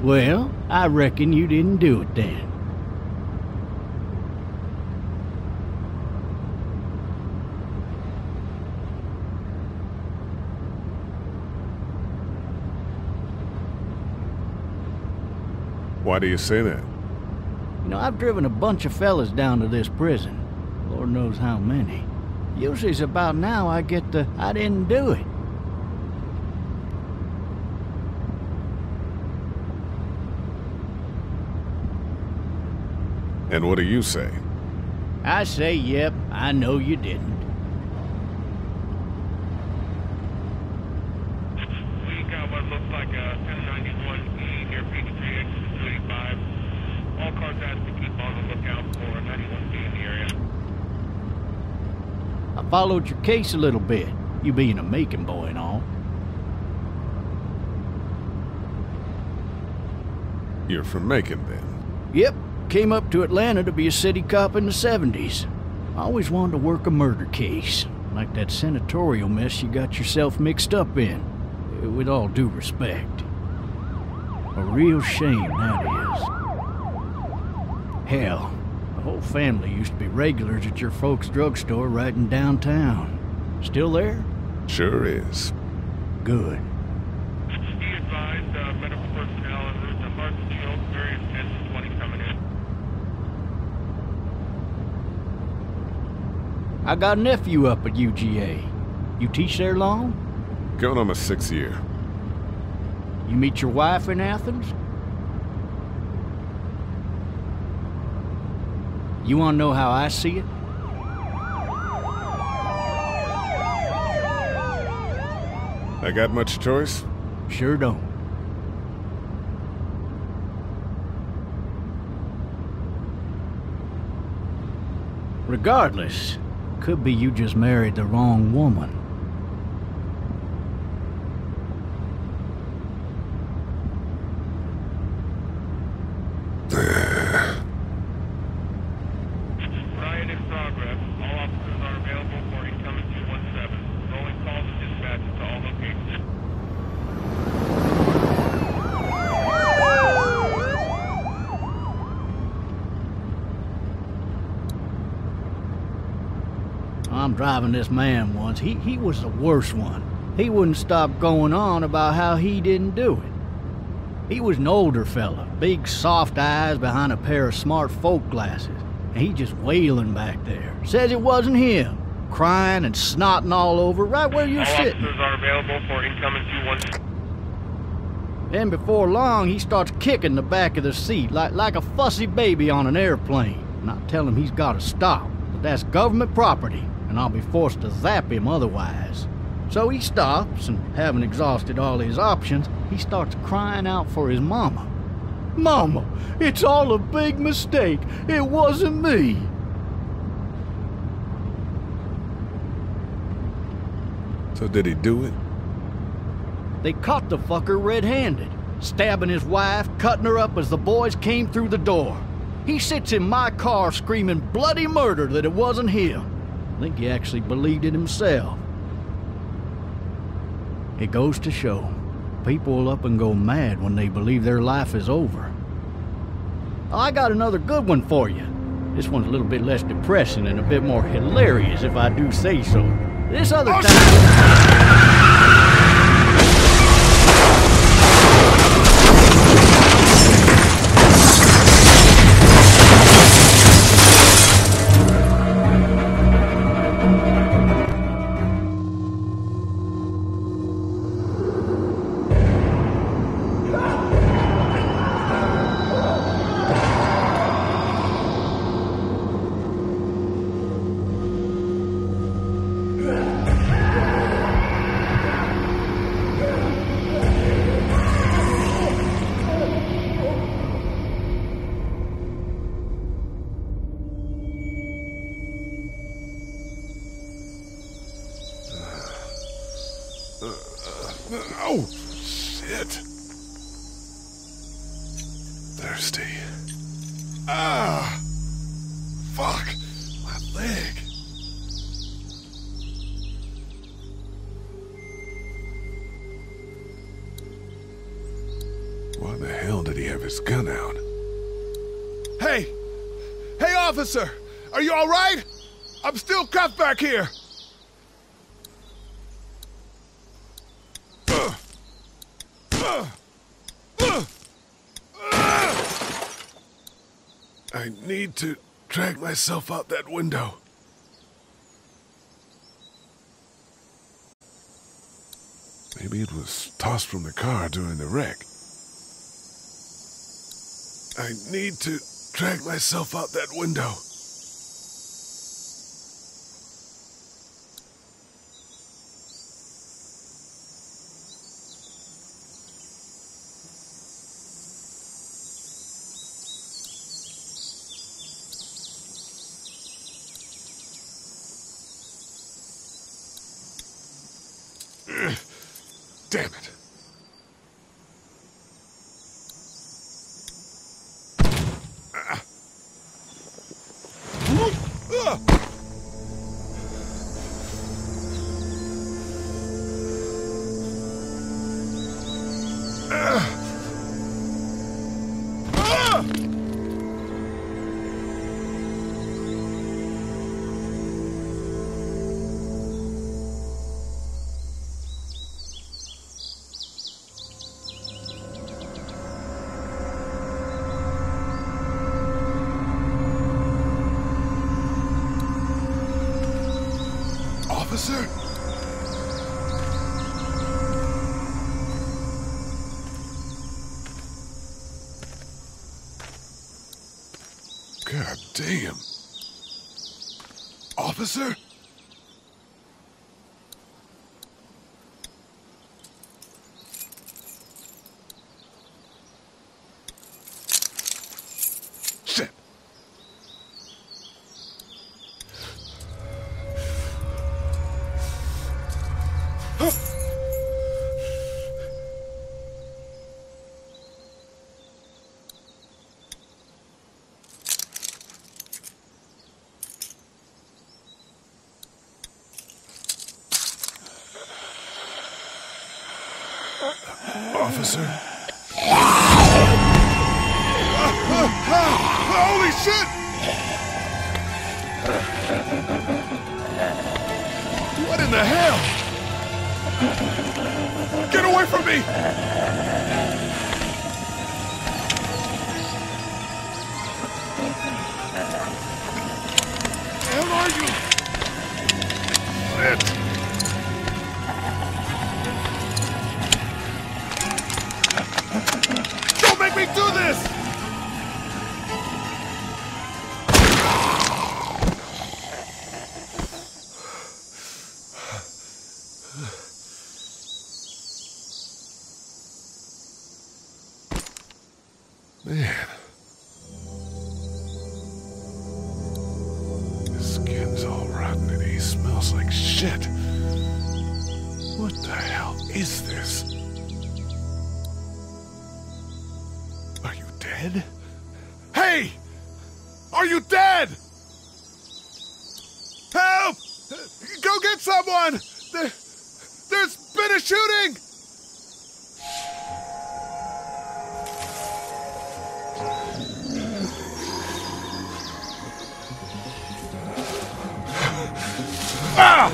Well, I reckon you didn't do it then. Why do you say that? You know, I've driven a bunch of fellas down to this prison. Lord knows how many. Usually it's about now I get the, I didn't do it. And what do you say? I say, yep, I know you didn't. We got what looks like a 1091E near Peachtree, exit 285. All cars asked to keep on the lookout for a 91B in the area. I followed your case a little bit, you being a Macon boy and all. You're from Macon, then? Yep, came up to Atlanta to be a city cop in the 70s. I always wanted to work a murder case, like that senatorial mess you got yourself mixed up in. With all due respect. A real shame, that is. Hell, the whole family used to be regulars at your folks' drugstore right in downtown. Still there? Sure is. Good. Be advised, medical personnel en route to Hartsfield, various 10-20 coming in. I got a nephew up at UGA. You teach there long? Going on my 6th year. You meet your wife in Athens? You want to know how I see it? I got much choice? Sure don't. Regardless, could be you just married the wrong woman. Riot in progress. All officers are available for incoming 217. Rolling calls and dispatches to all locations. I'm driving this man once. He was the worst one. He wouldn't stop going on about how he didn't do it. He was an older fella, big soft eyes behind a pair of smart folk glasses. And he just wailing back there. Says it wasn't him. Crying and snotting all over right where you're All sitting. officers are available for incoming 217. Then before long, he starts kicking the back of the seat like a fussy baby on an airplane. And I tell him he's got to stop. But that's government property, and I'll be forced to zap him otherwise. So he stops, and having exhausted all his options, he starts crying out for his mama. Mama, it's all a big mistake. It wasn't me. So did he do it? They caught the fucker red-handed, stabbing his wife, cutting her up as the boys came through the door. He sits in my car screaming bloody murder that it wasn't him. I think he actually believed it himself. It goes to show, people will up and go mad when they believe their life is over. I got another good one for you. This one's a little bit less depressing and a bit more hilarious, if I do say so. This other time... Oh, shit. Thirsty. Ah! Fuck! My leg. Why the hell? hell did he have his gun out? Hey! Hey, officer! Are you all right? I'm still cuffed back here! I need to drag myself out that window. Maybe it was tossed from the car during the wreck. I need to drag myself out that window. Damn it. Officer? God damn. Officer? Shit. Officer? Holy shit! What in the hell? Get away from me! Where are you? Shit! Don't make me do this! Man. His skin's all rotten and he smells like shit. What the hell is this? Are you dead? Hey! Are you dead? Help! Go get someone! There's been a shooting! Ah!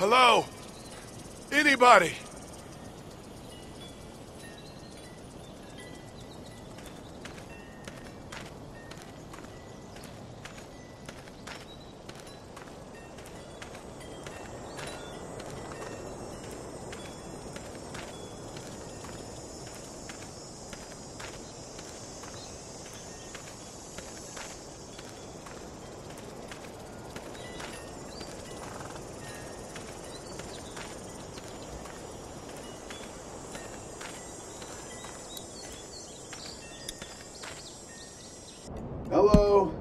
Hello? Anybody? Hello?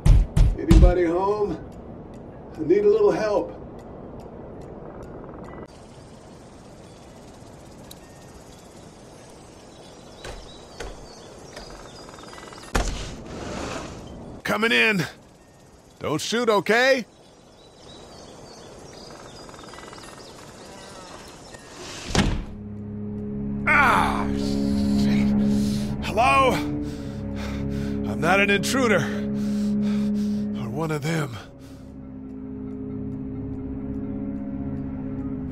Anybody home? I need a little help. Coming in. Don't shoot, okay? Ah, shit. Hello? I'm not an intruder. Or one of them.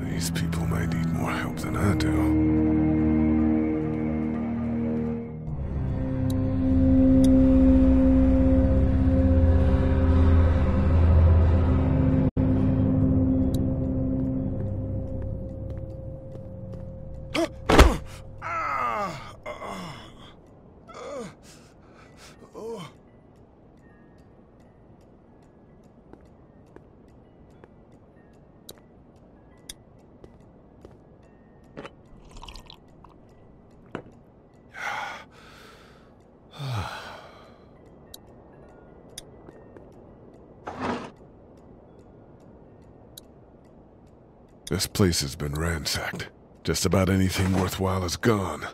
These people might need more help than I do. This place has been ransacked. Just about anything worthwhile is gone.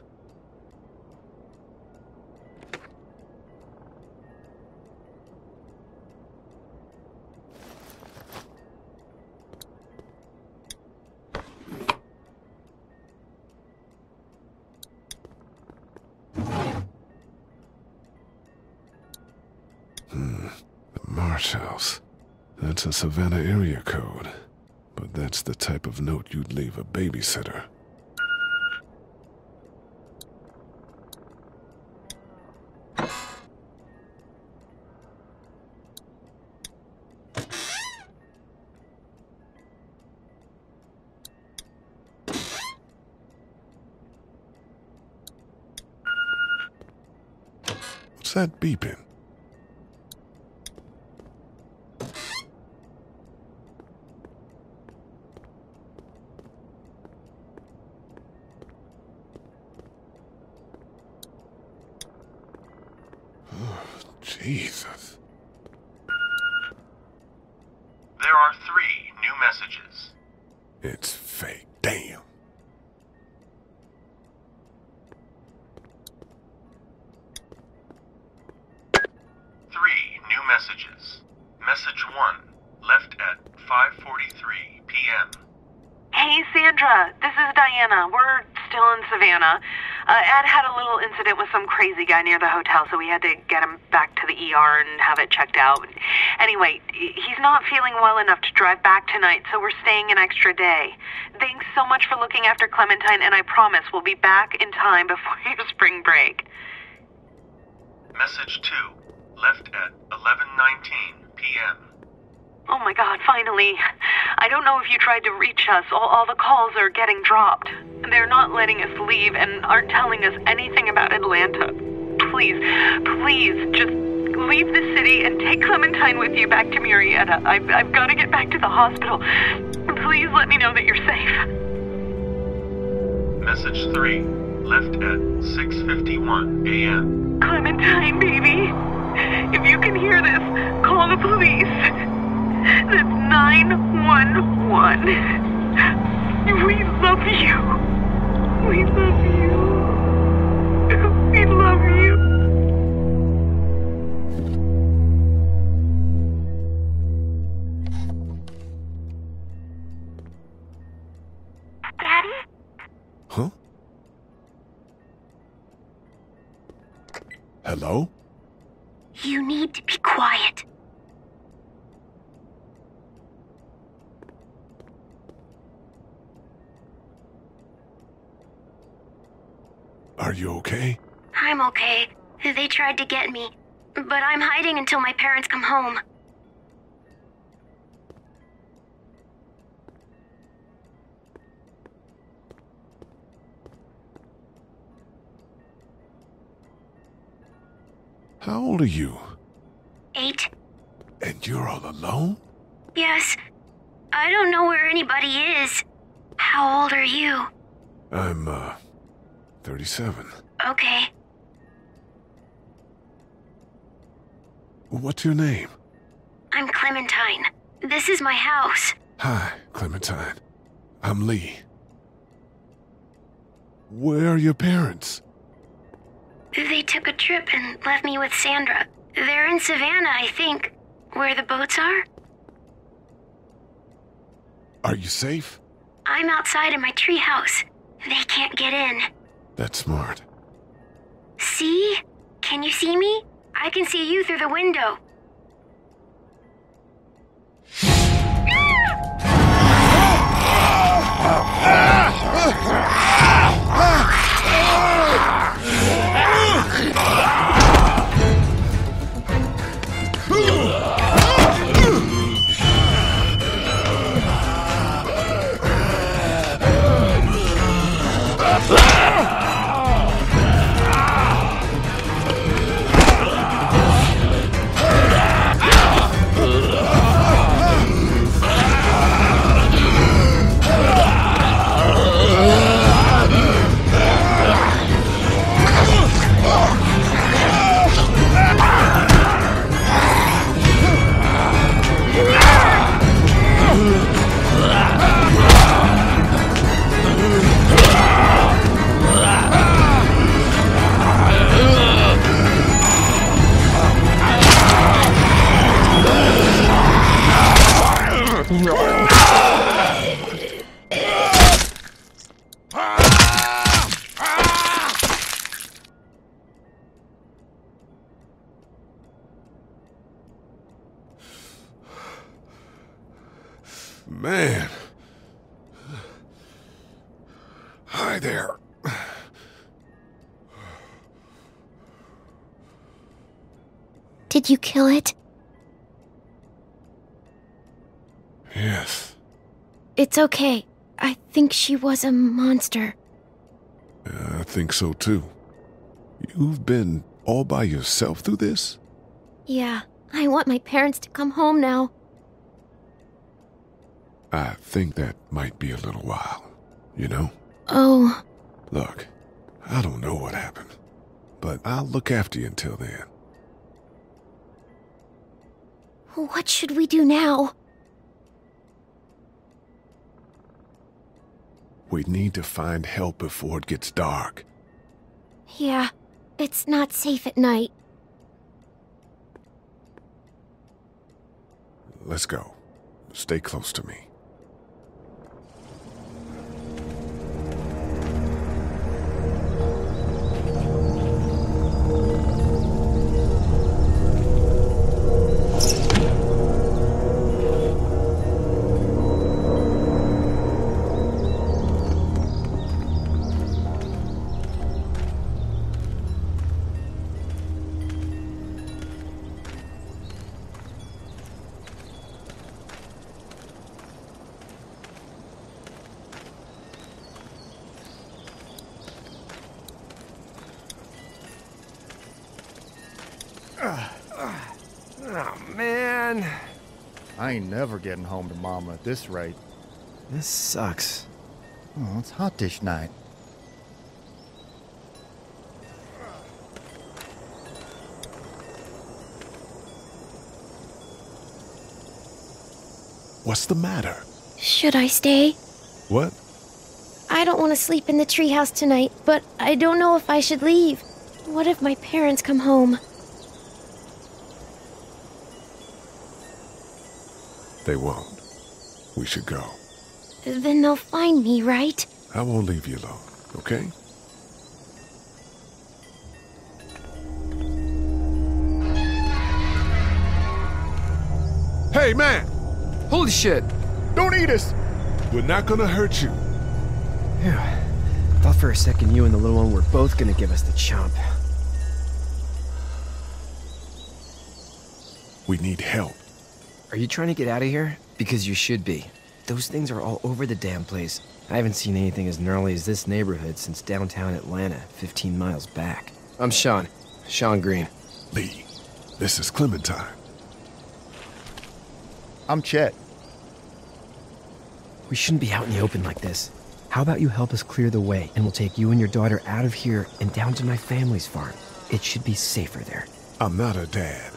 The Marsh House. That's a Savannah area code. But that's the type of note you'd leave a babysitter. What's that beeping? Jesus. There are 3 new messages. It's fake. Damn. New messages. Message 1, left at 5:43 p.m. Hey, Sandra. This is Diana. We're still in Savannah. Ed had a little incident with some crazy guy near the hotel, so we had to get him back to the ER and have it checked out. Anyway, he's not feeling well enough to drive back tonight, so we're staying an extra day. Thanks so much for looking after Clementine, and I promise we'll be back in time before your spring break. Message 2, left at 11:19 p.m. Oh my God, finally. I don't know if you tried to reach us. All the calls are getting dropped. They're not letting us leave and aren't telling us anything about Atlanta. Please, just leave the city and take Clementine with you back to Murrieta. I've got to get back to the hospital. Please let me know that you're safe. Message 3, left at 6:51 a.m. Clementine, baby. If you can hear this, call the police. That's 911. We love you. We love you. We love you. Daddy? Huh? Hello? You need to be quiet. Are you okay? I'm okay. They tried to get me, but I'm hiding until my parents come home. How old are you? 8. And you're all alone? Yes. I don't know where anybody is. How old are you? I'm, 37. Okay. What's your name? I'm Clementine. This is my house. Hi, Clementine. I'm Lee. Where are your parents? They took a trip and left me with Sandra. They're in Savannah, I think. Where the boats are? Are you safe? I'm outside in my treehouse. They can't get in. That's smart. See? Can you see me? I can see you through the window. Man. Hi there. Did you kill it? Yes. It's okay. I think she was a monster. I think so too. You've been all by yourself through this? Yeah, I want my parents to come home now. I think that might be a little while, you know? Oh. Look, I don't know what happened, but I'll look after you until then. What should we do now? We need to find help before it gets dark. Yeah, it's not safe at night. Let's go. Stay close to me. Oh, man. I ain't never getting home to Mama at this rate. This sucks. Oh, it's hot dish night. What's the matter? Should I stay? What? I don't want to sleep in the treehouse tonight, but I don't know if I should leave. What if my parents come home? They won't. We should go. Then they'll find me, right? I won't leave you alone, okay? Hey, man! Holy shit! Don't eat us! We're not gonna hurt you. Yeah. Thought for a second you and the little one were both gonna give us the chomp. We need help. Are you trying to get out of here? Because you should be. Those things are all over the damn place. I haven't seen anything as gnarly as this neighborhood since downtown Atlanta, 15 miles back. I'm Sean. Sean Green. Lee, this is Clementine. I'm Chet. We shouldn't be out in the open like this. How about you help us clear the way, and we'll take you and your daughter out of here and down to my family's farm. It should be safer there. I'm not her dad.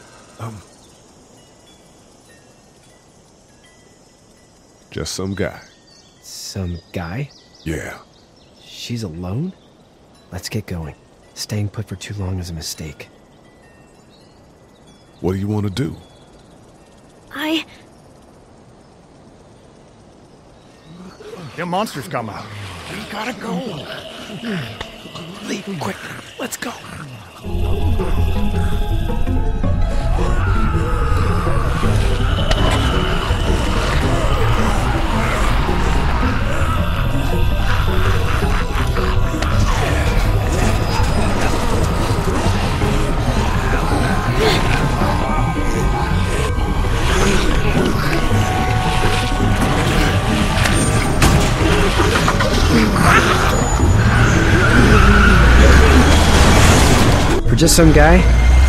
Just some guy. Some guy? Yeah. She's alone? Let's get going. Staying put for too long is a mistake. What do you want to do? Them monsters come out. We gotta go. Lee, quick, let's go. For just some guy,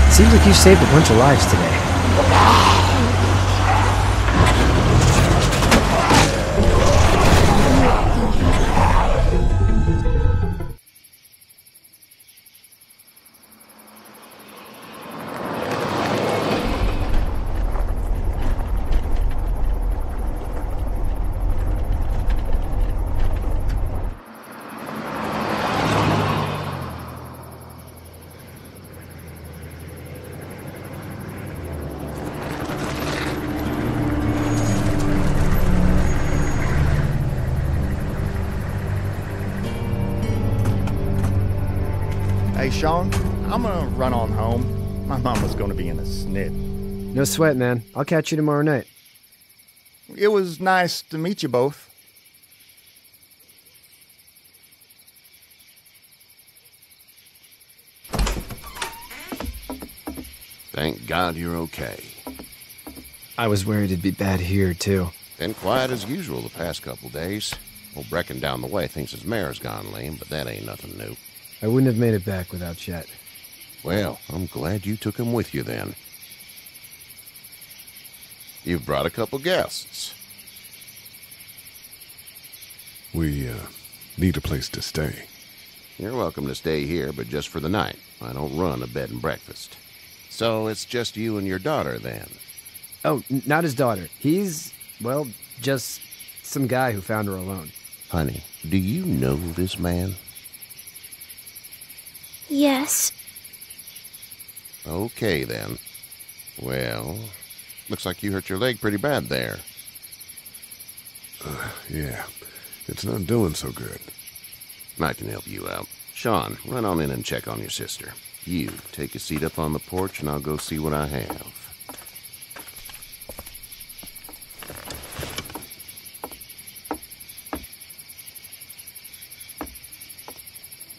seems like you saved a bunch of lives today. Hey, Sean, I'm gonna run on home. My mama's gonna be in a snit. No sweat, man. I'll catch you tomorrow night. It was nice to meet you both. Thank God you're okay. I was worried it'd be bad here, too. Been quiet as usual the past couple days. Old Brecken down the way thinks his mare's gone lame, but that ain't nothing new. I wouldn't have made it back without Chet. Well, I'm glad you took him with you then. You've brought a couple guests. We, need a place to stay. You're welcome to stay here, but just for the night. I don't run a bed and breakfast. So it's just you and your daughter then? Oh, not his daughter. He's, well, just some guy who found her alone. Honey, do you know this man? Yes. Okay, then. Well, looks like you hurt your leg pretty bad there. Yeah. It's not doing so good. I can help you out. Sean, run on in and check on your sister. You, take a seat up on the porch and I'll go see what I have.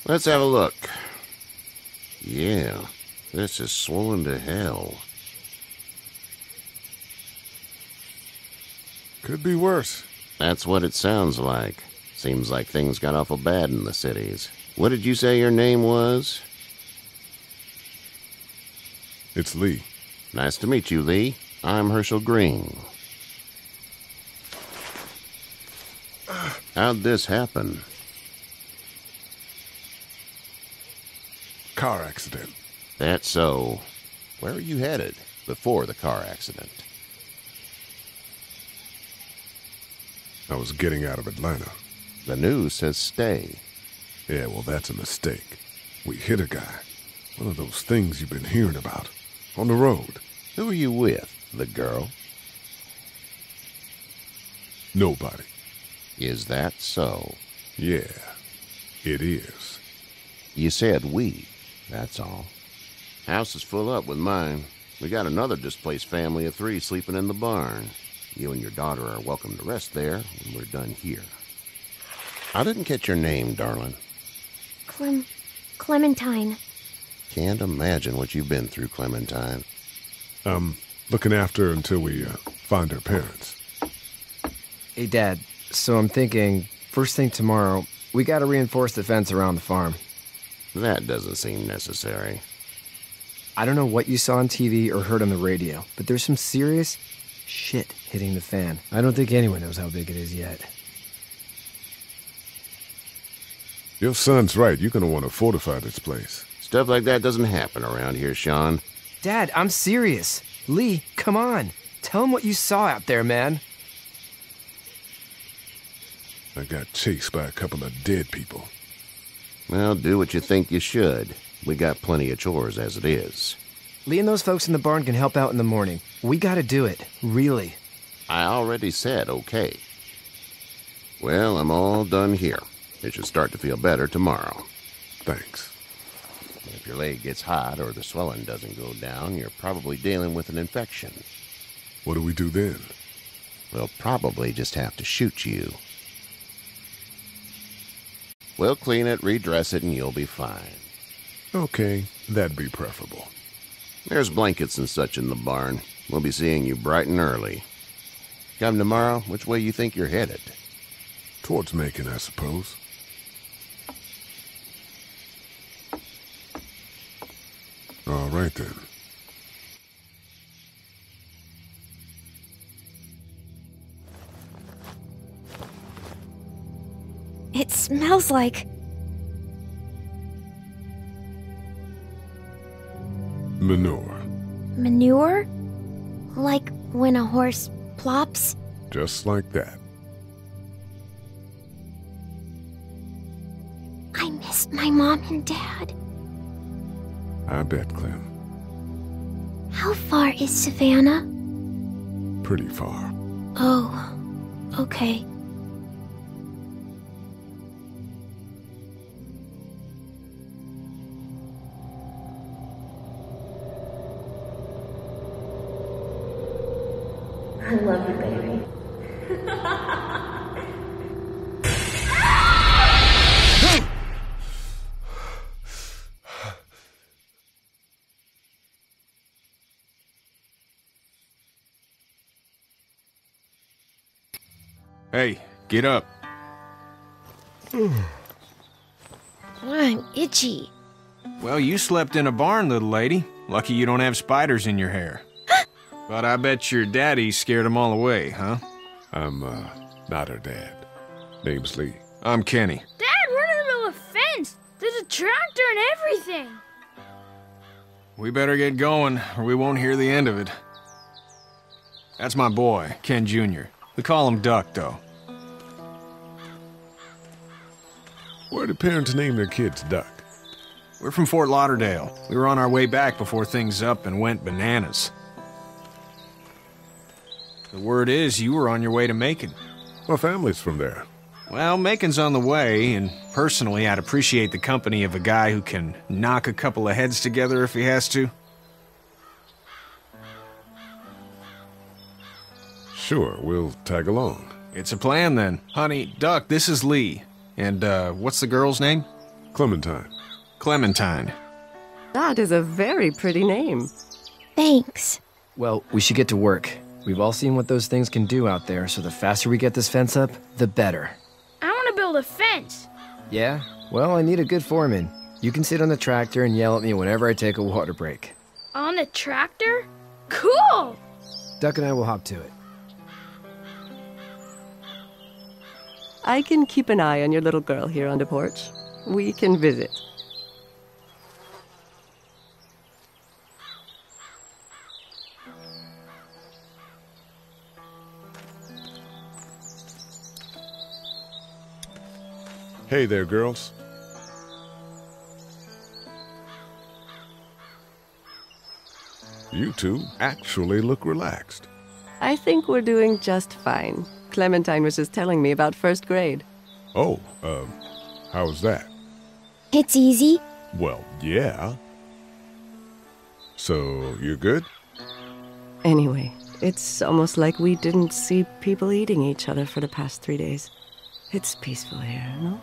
Let's have a look. Yeah, this is swollen to hell. Could be worse. That's what it sounds like. Seems like things got awful bad in the cities. What did you say your name was? It's Lee. Nice to meet you, Lee. I'm Herschel Green. How'd this happen? Car accident. That's so. Where are you headed before the car accident? I was getting out of Atlanta. The news says stay. Yeah, well, that's a mistake. We hit a guy. One of those things you've been hearing about. On the road. Who are you with? The girl? Nobody. Is that so? Yeah, it is. You said we. That's all. House is full up with mine. We got another displaced family of 3 sleeping in the barn. You and your daughter are welcome to rest there when we're done here. I didn't catch your name, darling. Clementine. Can't imagine what you've been through, Clementine. Looking after her until we find her parents. Hey, Dad, so I'm thinking, first thing tomorrow, we gotta reinforce the fence around the farm. That doesn't seem necessary. I don't know what you saw on TV or heard on the radio, but there's some serious shit hitting the fan. I don't think anyone knows how big it is yet. Your son's right. You're gonna want to fortify this place. Stuff like that doesn't happen around here, Sean. Dad, I'm serious. Lee, come on. Tell him what you saw out there, man. I got chased by a couple of dead people. Well, do what you think you should. We got plenty of chores as it is. Lee and those folks in the barn can help out in the morning. We gotta do it. Really. I already said okay. Well, I'm all done here. It should start to feel better tomorrow. Thanks. If your leg gets hot or the swelling doesn't go down, you're probably dealing with an infection. What do we do then? We'll probably just have to shoot you. We'll clean it, redress it, and you'll be fine. Okay, that'd be preferable. There's blankets and such in the barn. We'll be seeing you bright and early. Come tomorrow, which way you think you're headed? Towards Macon, I suppose. All right, then. It smells like... Manure. manure? Like when a horse plops? Just like that. I missed my mom and dad. I bet, Clem. How far is Savannah? Pretty far. Oh, okay. I love you, baby. Hey, get up. I'm itchy. Well, you slept in a barn, little lady. Lucky you don't have spiders in your hair. But I bet your daddy scared them all away, huh? I'm, not her dad. Name's Lee. I'm Kenny. Dad, we're in the middle of a fence. There's a tractor and everything. We better get going, or we won't hear the end of it. That's my boy, Ken Jr. We call him Duck, though. Where do parents name their kids Duck? We're from Fort Lauderdale. We were on our way back before things up and went bananas. The word is you were on your way to Macon. My family's from there. Well, Macon's on the way, and personally, I'd appreciate the company of a guy who can knock a couple of heads together if he has to. Sure, we'll tag along. It's a plan, then. Honey, Duck, this is Lee. And, what's the girl's name? Clementine. Clementine. That is a very pretty name. Thanks. Well, we should get to work. We've all seen what those things can do out there, so the faster we get this fence up, the better. I want to build a fence. Yeah? Well, I need a good foreman. You can sit on the tractor and yell at me whenever I take a water break. On the tractor? Cool! Duck and I will hop to it. I can keep an eye on your little girl here on the porch. We can visit. Hey there, girls. You two actually look relaxed. I think we're doing just fine. Clementine was just telling me about first grade. Oh, how's that? It's easy. Well, yeah. So, you're good? Anyway, it's almost like we didn't see people eating each other for the past 3 days. It's peaceful here, no?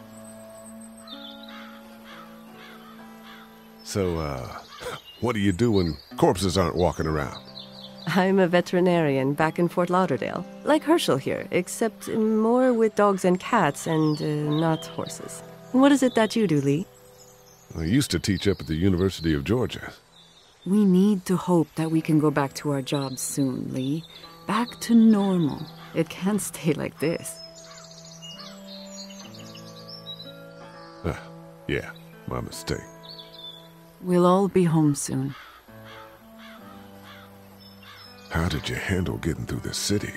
So, what do you do when corpses aren't walking around? I'm a veterinarian back in Fort Lauderdale. Like Herschel here, except more with dogs and cats and not horses. What is it that you do, Lee? I used to teach up at the University of Georgia. We need to hope that we can go back to our jobs soon, Lee. Back to normal. It can't stay like this. Yeah, my mistake. We'll all be home soon. How did you handle getting through the city?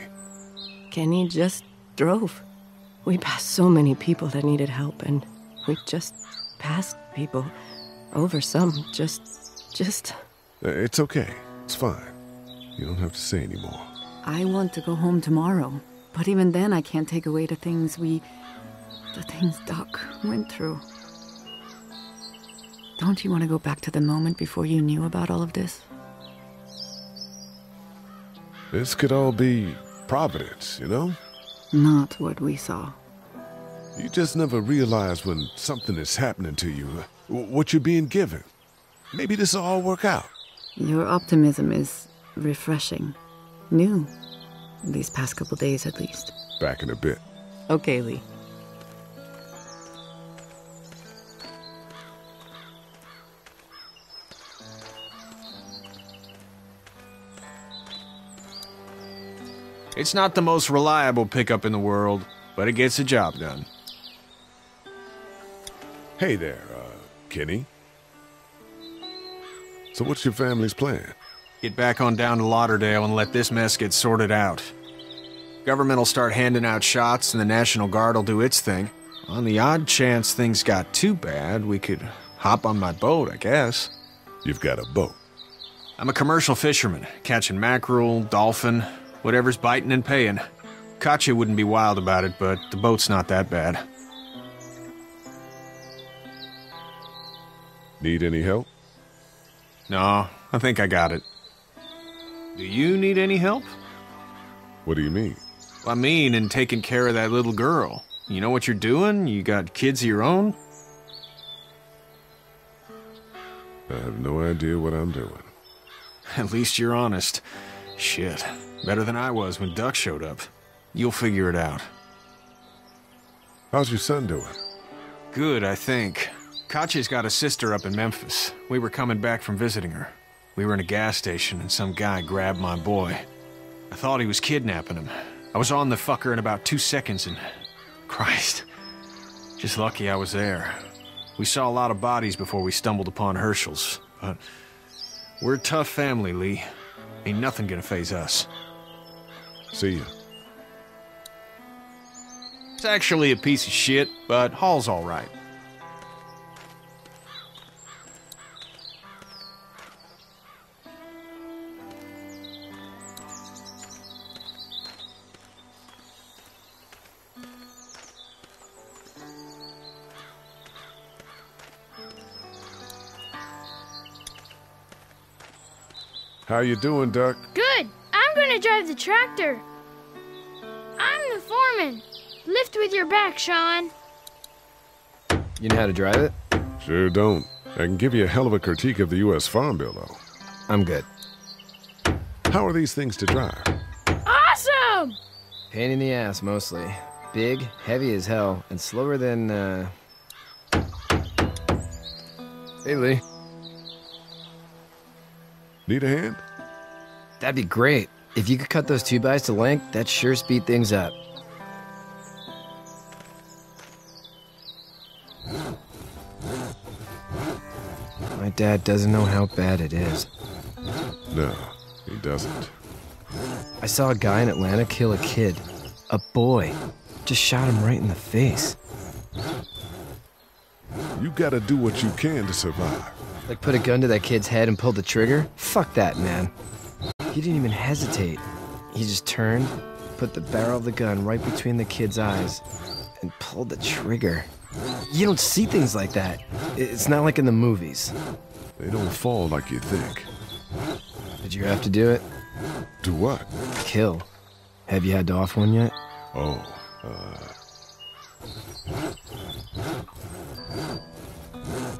Kenny just drove. We passed so many people that needed help, and we just passed people. Over some, just... It's okay. It's fine. You don't have to say anymore. I want to go home tomorrow, but even then I can't take away the things Doc went through. Don't you want to go back to the moment before you knew about all of this? This could all be Providence, you know? Not what we saw. You just never realize when something is happening to you, what you're being given. Maybe this will all work out. Your optimism is refreshing. New. These past couple days, at least. Back in a bit. Okay, Lee. It's not the most reliable pickup in the world, but it gets the job done. Hey there, Kenny. So what's your family's plan? Get back on down to Lauderdale and let this mess get sorted out. Government will start handing out shots and the National Guard will do its thing. On the odd chance things got too bad, we could hop on my boat, I guess. You've got a boat? I'm a commercial fisherman, catching mackerel, dolphin, whatever's biting and paying. Katya wouldn't be wild about it, but the boat's not that bad. Need any help? No, I think I got it. Do you need any help? What do you mean? I mean, in taking care of that little girl. You know what you're doing? You got kids of your own? I have no idea what I'm doing. At least you're honest. Shit. Better than I was when Duck showed up. You'll figure it out. How's your son doing? Good, I think. Katya's got a sister up in Memphis. We were coming back from visiting her. We were in a gas station and some guy grabbed my boy. I thought he was kidnapping him. I was on the fucker in about 2 seconds and... Christ. Just lucky I was there. We saw a lot of bodies before we stumbled upon Herschel's, but... We're a tough family, Lee. Ain't nothing gonna faze us. See ya. It's actually a piece of shit, but Hall's all right. How you doing, Duck? Good. I'm gonna drive the tractor. I'm the foreman. Lift with your back, Sean. You know how to drive it? Sure don't. I can give you a hell of a critique of the U.S. Farm Bill, though. I'm good. How are these things to drive? Awesome! Pain in the ass, mostly. Big, heavy as hell, and slower than, Hey, Lee. Need a hand? That'd be great. If you could cut those 2x to length, that'd sure speed things up. My dad doesn't know how bad it is. No, he doesn't. I saw a guy in Atlanta kill a kid. A boy. Just shot him right in the face. You gotta do what you can to survive. Like put a gun to that kid's head and pull the trigger? Fuck that, man. He didn't even hesitate. He just turned, put the barrel of the gun right between the kid's eyes, and pulled the trigger. You don't see things like that. It's not like in the movies. They don't fall like you think. Did you have to do it? Do what? Kill. Have you had to off one yet? Oh,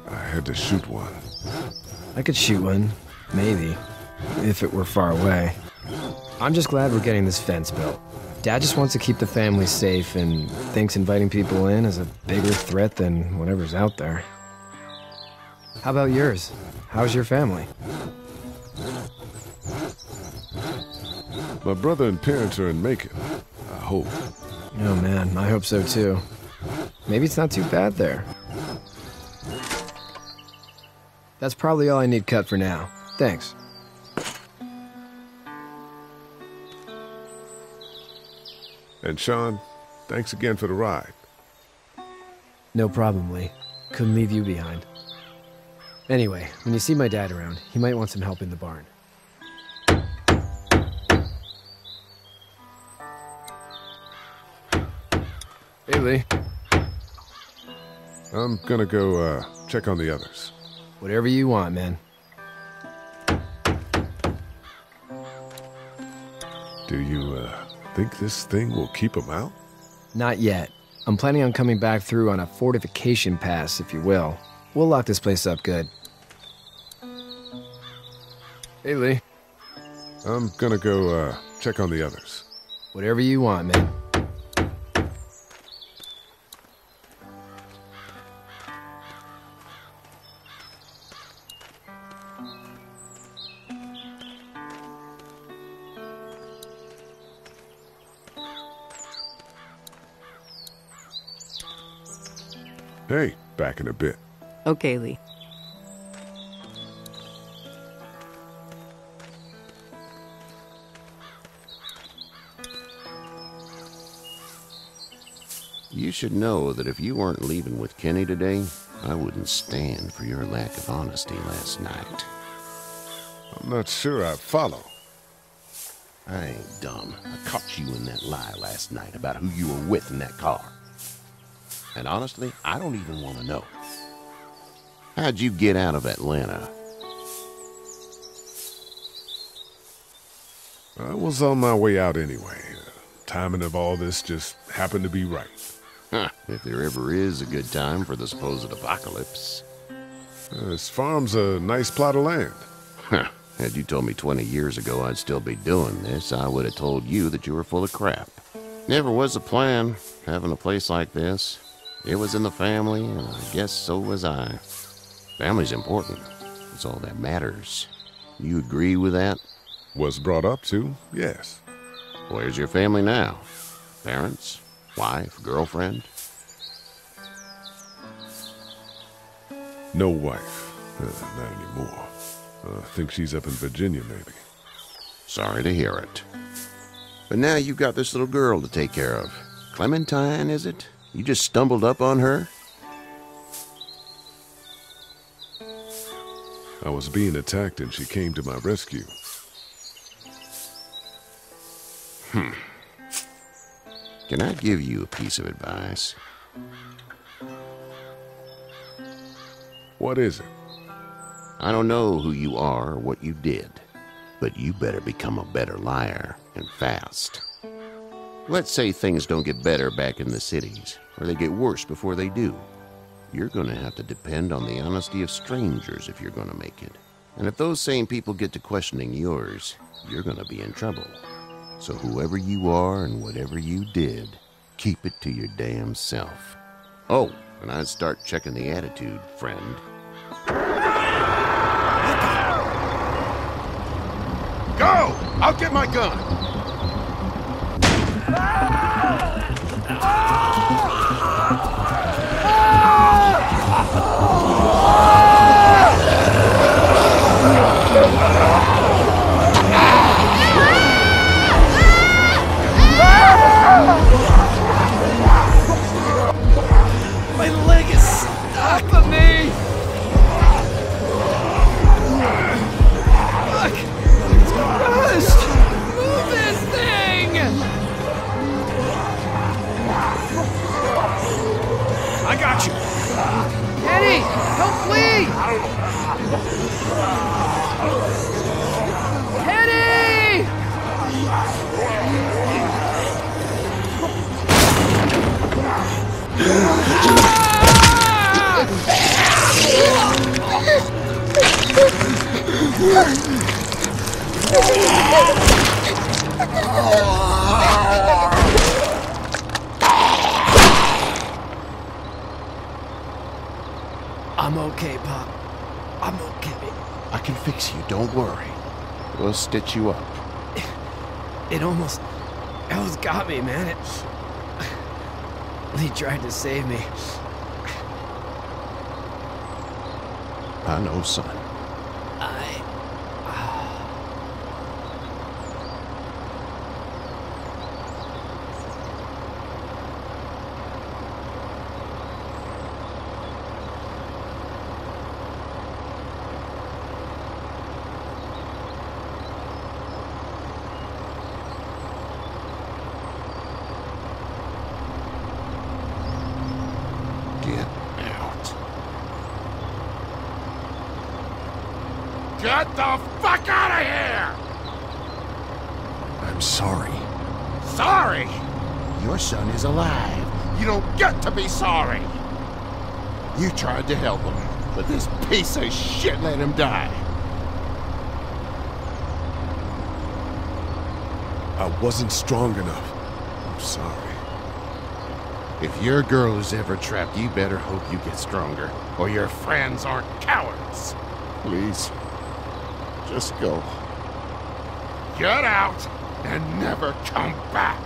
I had to shoot one. I could shoot one, maybe, if it were far away. I'm just glad we're getting this fence built. Dad just wants to keep the family safe and thinks inviting people in is a bigger threat than whatever's out there. How about yours? How's your family? My brother and parents are in Macon. I hope. Oh man, I hope so too. Maybe it's not too bad there. That's probably all I need cut for now. Thanks. And Sean, thanks again for the ride. No problem, Lee. Couldn't leave you behind. Anyway, when you see my dad around, he might want some help in the barn. Hey, Lee. I'm gonna go, check on the others. Whatever you want, man. Do you, think this thing will keep them out? Not yet. I'm planning on coming back through on a fortification pass, if you will. We'll lock this place up good. Hey, Lee. I'm gonna go, check on the others. Whatever you want, man. Hey, back in a bit. Okay, Lee. You should know that if you weren't leaving with Kenny today, I wouldn't stand for your lack of honesty last night. I'm not sure I follow. I ain't dumb. I caught you in that lie last night about who you were with in that car. And honestly, I don't even want to know. How'd you get out of Atlanta? I was on my way out anyway. Timing of all this just happened to be right. Huh, if there ever is a good time for the supposed apocalypse. This farm's a nice plot of land. Huh, had you told me 20 years ago I'd still be doing this, I would have told you that you were full of crap. Never was a plan, having a place like this. It was in the family, and I guess so was I. Family's important. It's all that matters. You agree with that? Was brought up to, yes. Where's your family now? Parents? Wife? Girlfriend? No wife. Not anymore. I think she's up in Virginia, maybe. Sorry to hear it. But now you've got this little girl to take care of. Clementine, is it? You just stumbled up on her? I was being attacked and she came to my rescue. Can I give you a piece of advice? What is it? I don't know who you are or what you did, but you better become a better liar, and fast. Let's say things don't get better back in the cities, or they get worse before they do. You're gonna have to depend on the honesty of strangers if you're gonna make it. And if those same people get to questioning yours, you're gonna be in trouble. So whoever you are and whatever you did, keep it to your damn self. Oh, and I'd start checking the attitude, friend. Go! I'll get my gun! My leg is stuck on me! Fuck! It's crushed! Move this thing! I got you! Kenny! Help Lee! Kenny! Ah! I'm okay, Pop. I'm okay. I can fix you, don't worry. We'll stitch you up. It almost got me, man. Lee tried to save me. I know, son. Get the fuck out of here! I'm sorry. Sorry? Your son is alive. You don't get to be sorry! You tried to help him, but this piece of shit let him die. I wasn't strong enough. I'm sorry. If your girl is ever trapped, you better hope you get stronger, or your friends aren't cowards. Please, just go. Get out and never come back!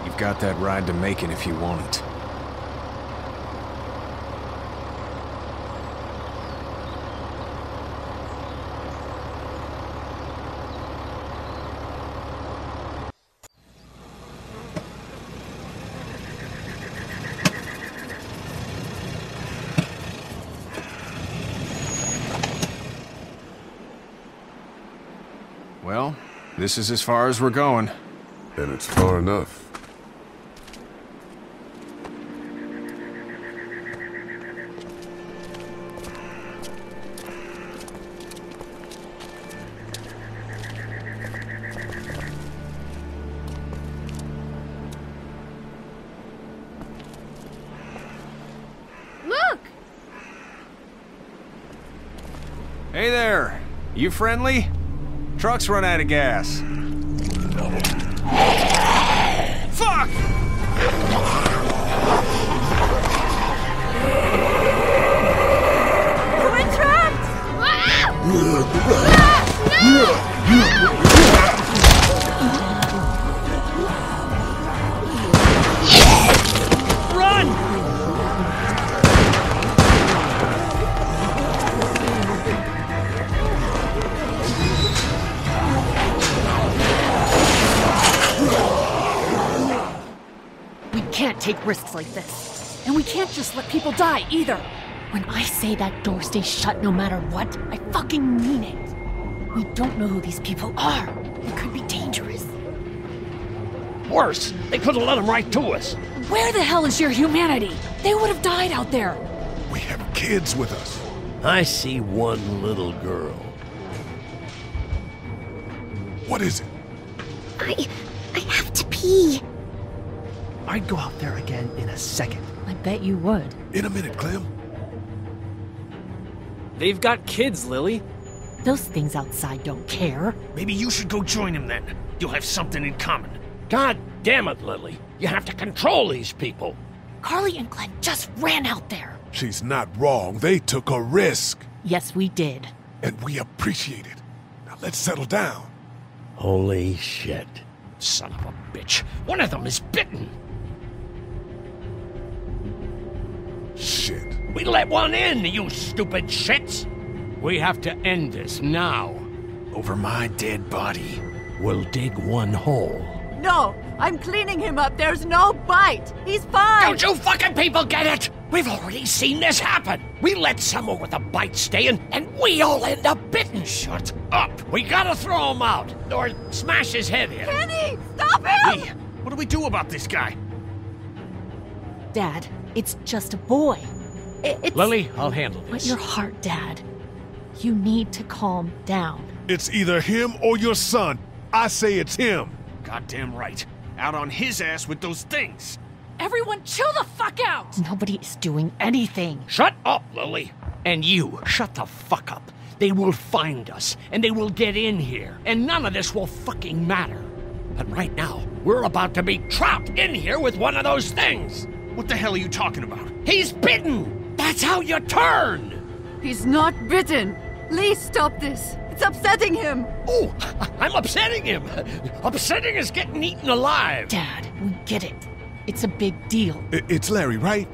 You've got that ride to Macon if you want it. Well, this is as far as we're going. And it's far enough. Look! Hey there! You friendly? Truck's run out of gas. Fuck! We're trapped! Run! We can't take risks like this. And we can't just let people die, either. When I say that door stays shut no matter what, I fucking mean it. We don't know who these people are. They could be dangerous. Worse, they could have let them right to us. Where the hell is your humanity? They would have died out there. We have kids with us. I see one little girl. What is it? I have to pee. I'd go out there again in a second. I bet you would. In a minute, Clem. They've got kids, Lily. Those things outside don't care. Maybe you should go join them then. You'll have something in common. God damn it, Lily. You have to control these people. Carly and Glenn just ran out there. She's not wrong. They took a risk. Yes, we did. And we appreciate it. Now let's settle down. Holy shit. Son of a bitch. One of them is bitten. Shit. We let one in, you stupid shits. We have to end this now. Over my dead body. We'll dig one hole. No, I'm cleaning him up. There's no bite. He's fine. Don't you fucking people get it? We've already seen this happen. We let someone with a bite stay in, and we all end up bitten. Shut up. We gotta throw him out, or smash his head in. Kenny, stop him! Lee, what do we do about this guy? Dad, it's just a boy. It's... Lily, I'll handle this. But your heart, Dad. You need to calm down. It's either him or your son. I say it's him. Goddamn right. Out on his ass with those things. Everyone chill the fuck out! Nobody is doing anything. Shut up, Lily. And you, shut the fuck up. They will find us, and they will get in here, and none of this will fucking matter. But right now, we're about to be trapped in here with one of those things. What the hell are you talking about? He's bitten! That's how you turn! He's not bitten! Lee, stop this! It's upsetting him! Oh, I'm upsetting him! Upsetting is getting eaten alive! Dad, we get it. It's a big deal. It's Larry, right?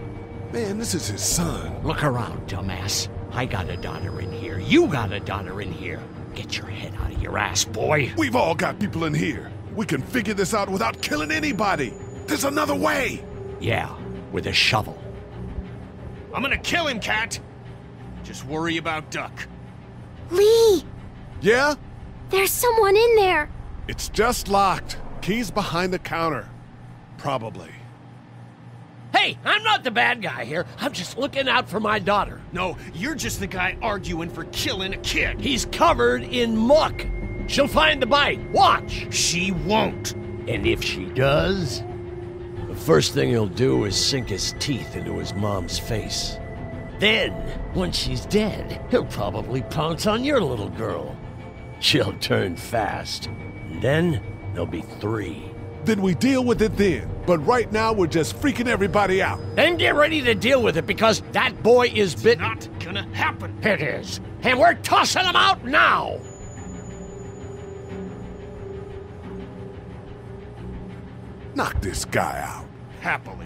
Man, this is his son. Look around, dumbass. I got a daughter in here. You got a daughter in here. Get your head out of your ass, boy. We've all got people in here. We can figure this out without killing anybody. There's another way. Yeah, with a shovel. I'm gonna kill him, Cat. Just worry about Duck. Lee! Yeah? There's someone in there. It's just locked. Key's behind the counter. Probably. Hey, I'm not the bad guy here. I'm just looking out for my daughter. No, you're just the guy arguing for killing a kid. He's covered in muck. She'll find the bite. Watch. She won't. And if she does, the first thing he'll do is sink his teeth into his mom's face. Then, once she's dead, he'll probably pounce on your little girl. She'll turn fast. And then, there'll be 3. Then we deal with it then. But right now, we're just freaking everybody out. Then get ready to deal with it, because that boy is bitten. Not gonna happen. It is. And we're tossing him out now. Knock this guy out. Happily.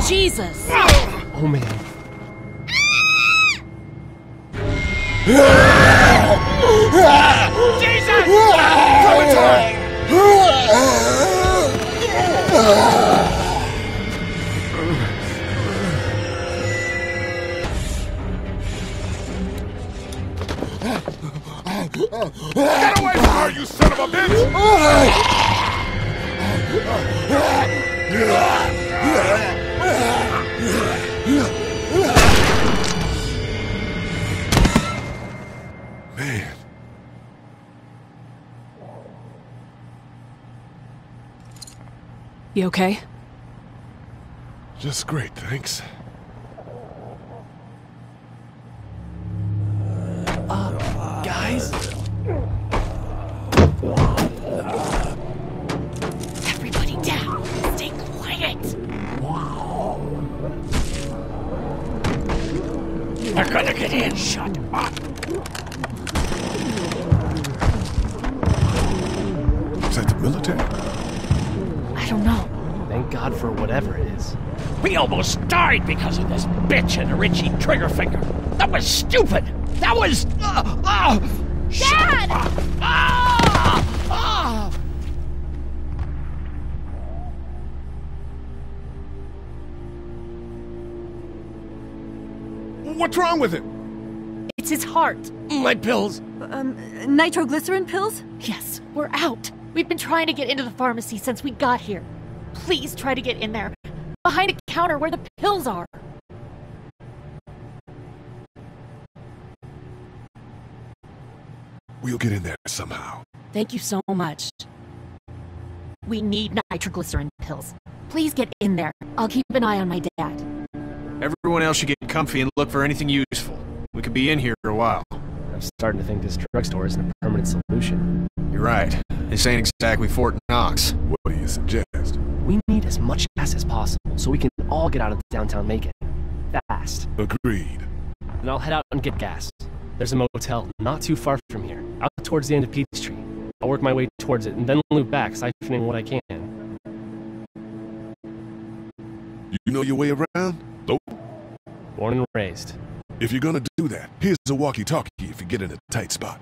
Jesus! Oh, man. Jesus! Get away from her, you son of a bitch! Man. You okay? Just great, thanks. Guys? Everybody down. Stay quiet. They're gonna get in. Shut up. Is that the military? I don't know. Thank God for whatever it is. We almost died because of this bitch and a Richie Triggerfinger. That was stupid. That was... Dad! What's wrong with it? It's his heart. My pills. Nitroglycerin pills? Yes, we're out. We've been trying to get into the pharmacy since we got here. Please try to get in there. Behind a counter where the pills are. We'll get in there somehow. Thank you so much. We need nitroglycerin pills. Please get in there. I'll keep an eye on my dad. Everyone else should get comfy and look for anything useful. We could be in here for a while. I'm starting to think this drugstore isn't a permanent solution. You're right. This ain't exactly Fort Knox. What do you suggest? We need as much gas as possible so we can all get out of downtown Macon. Fast. Agreed. Then I'll head out and get gas. There's a motel not too far from here, out towards the end of Peachtree. I'll work my way towards it and then loop back, siphoning what I can. You know your way around? Nope. Born and raised. If you're gonna do that, here's a walkie-talkie if you get in a tight spot.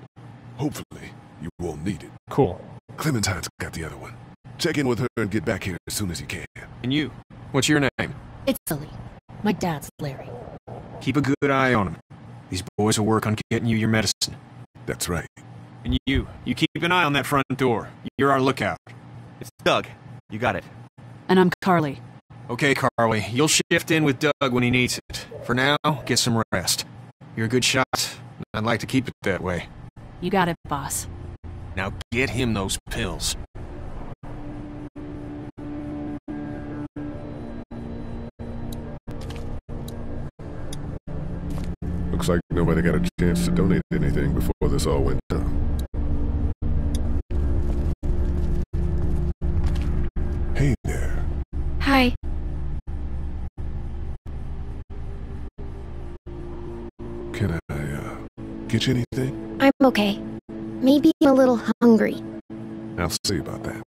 Hopefully, you won't need it. Cool. Clementine's got the other one. Check in with her and get back here as soon as you can. And you? What's your name? It's Lily. My dad's Larry. Keep a good eye on him. These boys will work on getting you your medicine. That's right. And you keep an eye on that front door. You're our lookout. It's Doug. You got it. And I'm Carly. Okay, Carly, you'll shift in with Doug when he needs it. For now, get some rest. You're a good shot. I'd like to keep it that way. You got it, boss. Now get him those pills. Looks like nobody got a chance to donate anything before this all went down. Hey there. Hi. Can I, get you anything? I'm okay. Maybe I'm a little hungry. I'll see about that.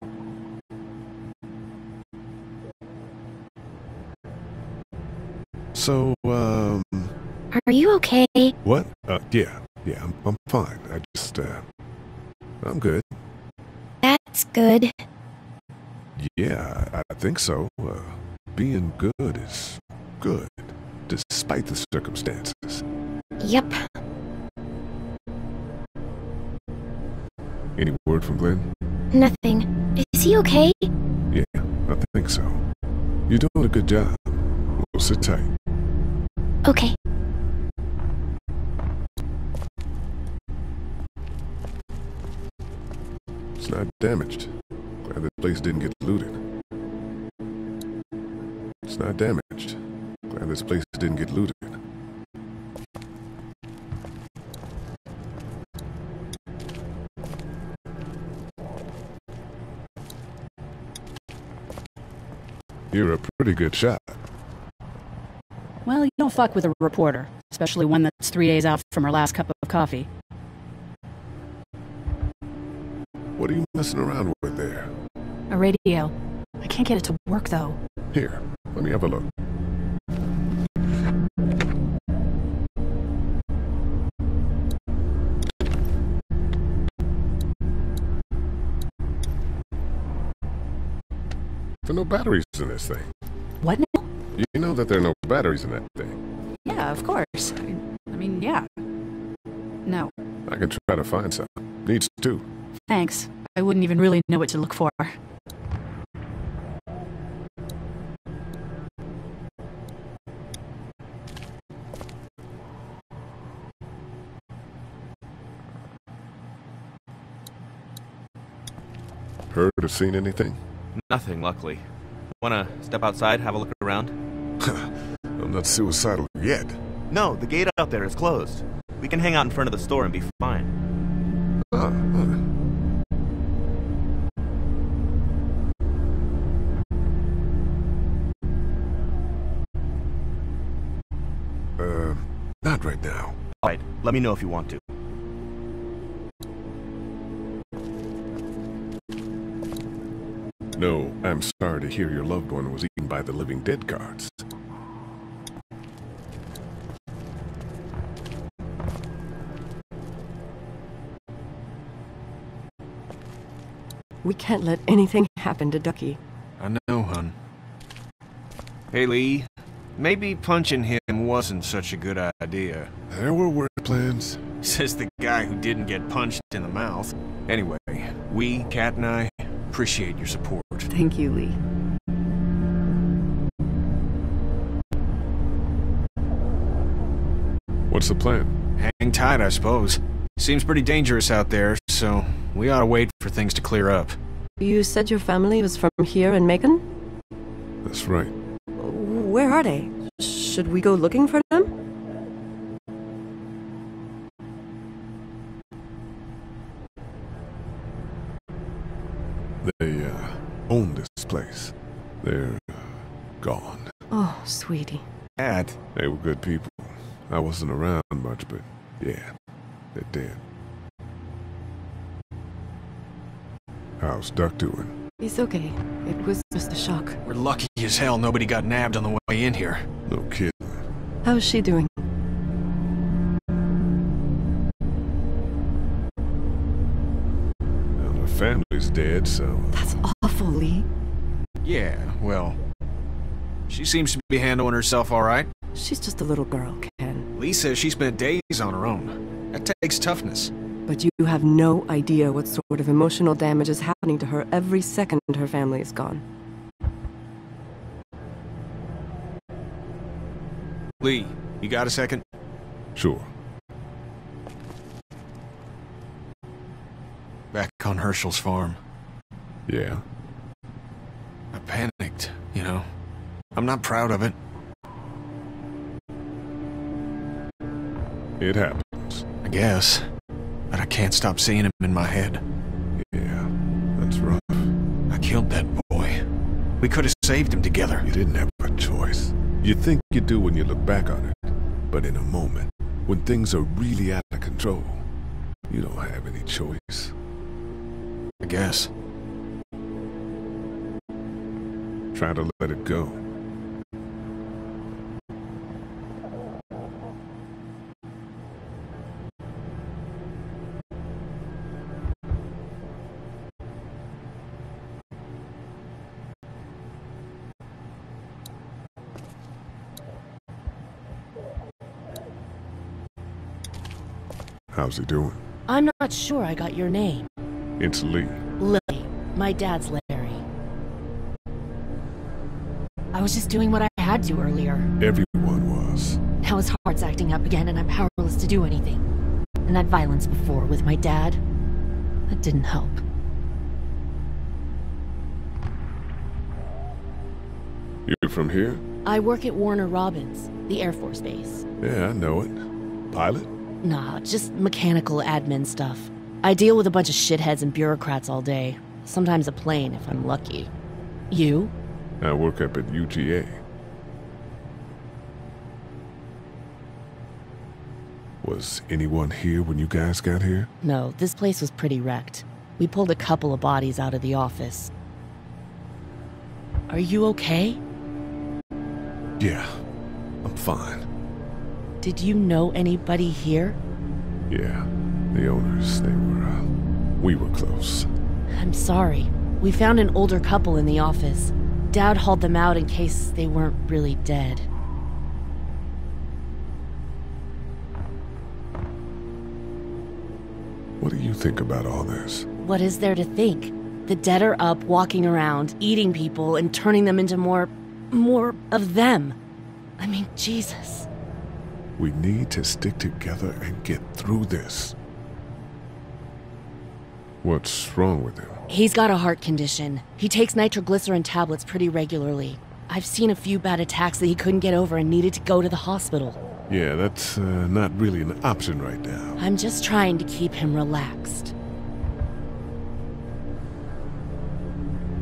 So, Are you okay? what? Yeah, I'm fine. I'm good. That's good. Yeah, I think so. Being good is good, despite the circumstances. Yep. Any word from Glenn? Nothing. Is he okay? Yeah, I think so. You're doing a good job. We'll sit tight. Okay. It's not damaged. Glad the place didn't get looted. It's not damaged. Glad this place didn't get looted. You're a pretty good shot. Well, you don't fuck with a reporter, especially one that's 3 days out from her last cup of coffee. What are you messing around with there? A radio. I can't get it to work, though. Here, let me have a look. There are no batteries in this thing. What now? You know that there are no batteries in that thing. Yeah, of course. I mean, yeah. No. I can try to find some. Needs two. Thanks. I wouldn't even really know what to look for. Heard or seen anything? Nothing, luckily. Wanna step outside, have a look around? I'm not suicidal yet. No, the gate out there is closed. We can hang out in front of the store and be fine. Not right now. Alright, let me know if you want to. No, I'm sorry to hear your loved one was eaten by the living dead guards. We can't let anything happen to Ducky. I know, hun. Hey, Lee. Maybe punching him wasn't such a good idea. There were worse plans. Says the guy who didn't get punched in the mouth. Anyway, we, Kat and I, appreciate your support. Thank you, Lee. What's the plan? Hang tight, I suppose. Seems pretty dangerous out there, so we ought to wait for things to clear up. You said your family was from here in Macon? That's right. Where are they? Should we go looking for them? They, own this place. They're gone. Oh, sweetie. Dad. They were good people. I wasn't around much, but yeah, they're dead. How's Duck doing? He's okay. It was just a shock. We're lucky as hell nobody got nabbed on the way in here. No kidding. How's she doing? Well, her family's dead, so... That's awful, Lee. Yeah, well... She seems to be handling herself all right. She's just a little girl, Ken. Lee says she spent days on her own. That takes toughness. But you have no idea what sort of emotional damage is happening to her every second her family is gone. Lee, you got a second? Sure. Back on Herschel's farm. Yeah? I panicked, you know. I'm not proud of it. It happens. I guess. But I can't stop seeing him in my head. Yeah, that's rough. I killed that boy. We could have saved him together. You didn't have a choice. You think you do when you look back on it. But in a moment, when things are really out of control, you don't have any choice. I guess. Try to let it go. How's he doing? I'm not sure I got your name. It's Lee. Lily. My dad's Larry. I was just doing what I had to earlier. Everyone was. Now his heart's acting up again and I'm powerless to do anything. And that violence before with my dad, that didn't help. You're from here? I work at Warner Robins, the Air Force Base. Yeah, I know it. Pilot? Nah, just mechanical admin stuff. I deal with a bunch of shitheads and bureaucrats all day. Sometimes a plane, if I'm lucky. You? I work up at UGA. Was anyone here when you guys got here? No, this place was pretty wrecked. We pulled a couple of bodies out of the office. Are you okay? Yeah, I'm fine. Did you know anybody here? Yeah, the owners, we were close. I'm sorry. We found an older couple in the office. Dad hauled them out in case they weren't really dead. What do you think about all this? What is there to think? The dead are up, walking around, eating people, and turning them into more of them. I mean, Jesus. We need to stick together and get through this. What's wrong with him? He's got a heart condition. He takes nitroglycerin tablets pretty regularly. I've seen a few bad attacks that he couldn't get over and needed to go to the hospital. Yeah, that's not really an option right now. I'm just trying to keep him relaxed.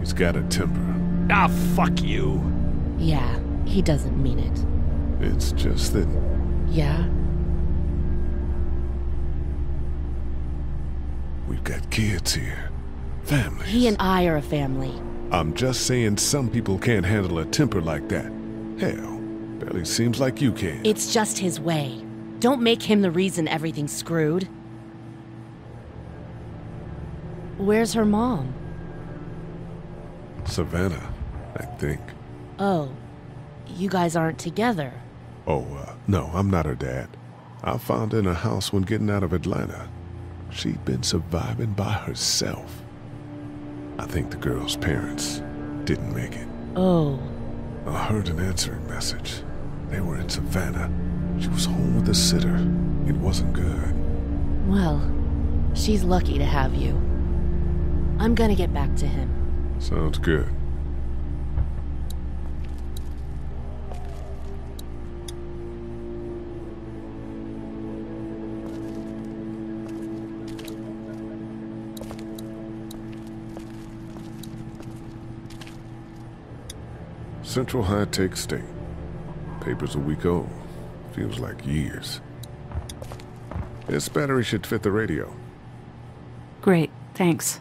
He's got a temper. Ah, fuck you. Yeah, he doesn't mean it. It's just that... Yeah? We've got kids here. Families. He and I are a family. I'm just saying some people can't handle a temper like that. Hell, barely seems like you can. It's just his way. Don't make him the reason everything's screwed. Where's her mom? Savannah, I think. Oh, you guys aren't together. Oh, no, I'm not her dad. I found her in a house when getting out of Atlanta. She'd been surviving by herself. I think the girl's parents didn't make it. Oh. I heard an answering message. They were in Savannah. She was home with a sitter. It wasn't good. Well, she's lucky to have you. I'm gonna get back to him. Sounds good. Central High-Tech State. Paper's a week old. Feels like years. This battery should fit the radio. Great, thanks.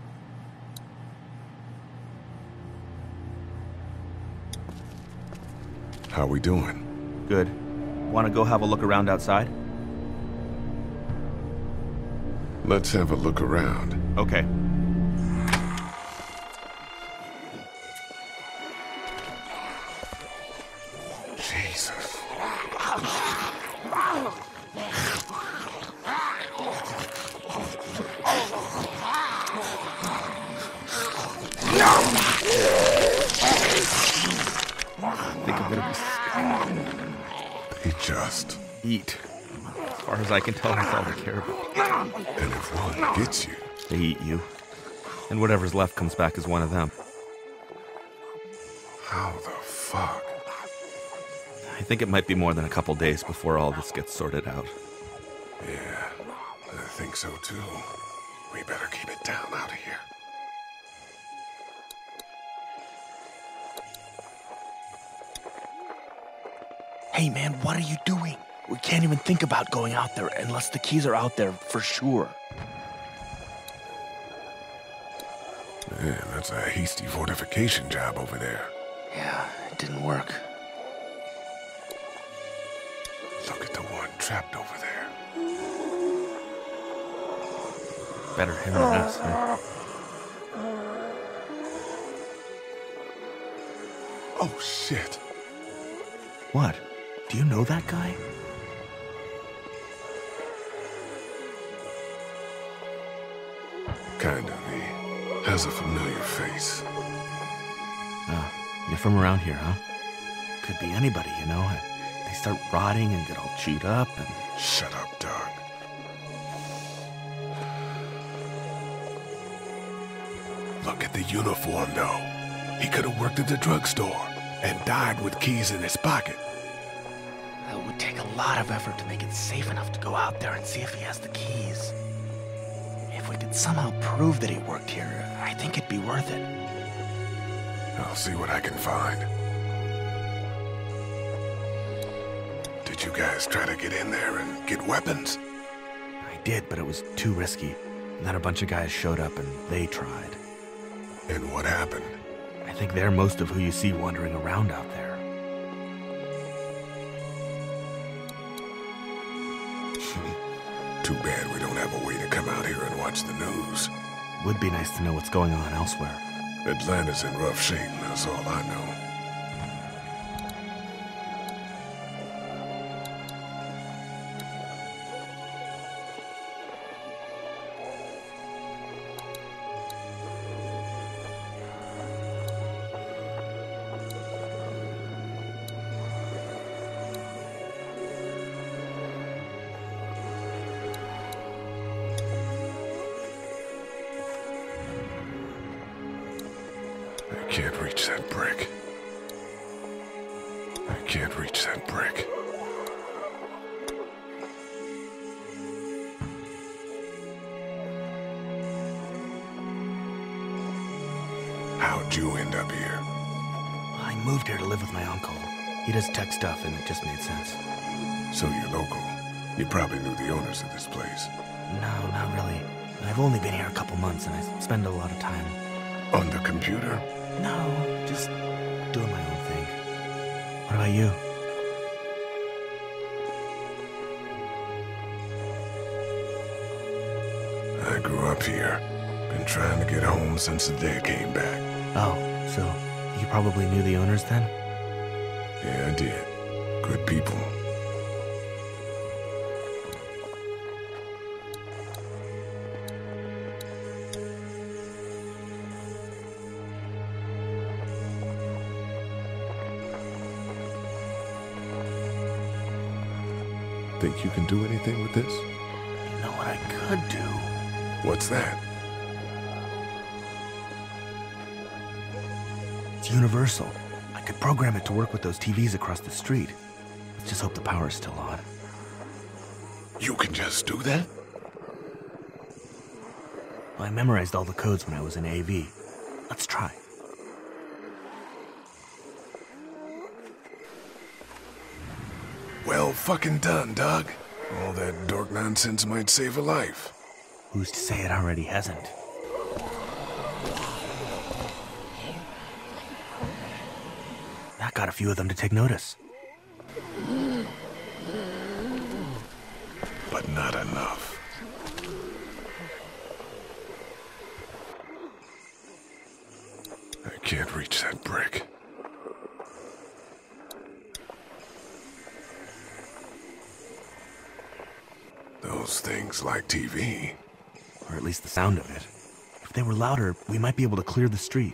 How we doing? Good. Want to go have a look around outside? Let's have a look around. Okay. Jesus. Think I'm gonna be... Eat just. Eat. As far as I can tell, that's all they care about. And if one gets you, they eat you. And whatever's left comes back as one of them. How the fuck? I think it might be more than a couple days before all this gets sorted out. Yeah, I think so too. We better keep it down out of here. Hey man, what are you doing? We can't even think about going out there unless the keys are out there for sure. Man, that's a hasty fortification job over there. Yeah, it didn't work. Look at the one trapped over there. Better him than us, huh? Oh, shit. What? Do you know that guy? Kinda, he has a familiar face. Oh, you're from around here, huh? Could be anybody, you know? They start rotting and get all chewed up and... Shut up, Doug. Look at the uniform, though. He could have worked at the drugstore and died with keys in his pocket. That would take a lot of effort to make it safe enough to go out there and see if he has the keys. If we could somehow prove that he worked here, I think it'd be worth it. I'll see what I can find. Did you guys try to get in there and get weapons? I did, but it was too risky. And then a bunch of guys showed up and they tried. And what happened? I think they're most of who you see wandering around out there. Too bad we don't have a way to come out here and watch the news. Would be nice to know what's going on elsewhere. Atlanta's in rough shape, that's all I know. I can't reach that brick. I can't reach that brick. How'd you end up here? I moved here to live with my uncle. He does tech stuff and it just made sense. So you're local. You probably knew the owners of this place. No, not really. I've only been here a couple months and I spend a lot of time. On the computer? No, just doing my own thing. What about you? I grew up here. Been trying to get home since the day I came back. Oh, so you probably knew the owners then? Yeah, I did. Good people. Think you can do anything with this? You know what I could do? What's that? It's universal. I could program it to work with those TVs across the street. Let's just hope the power's still on. You can just do that? Well, I memorized all the codes when I was in AV. Let's try. Well fucking done, Doug. All that dork nonsense might save a life. Who's to say it already hasn't? That got a few of them to take notice. But not enough. I can't reach that brick. Those things like TV. Or at least the sound of it. If they were louder, we might be able to clear the street.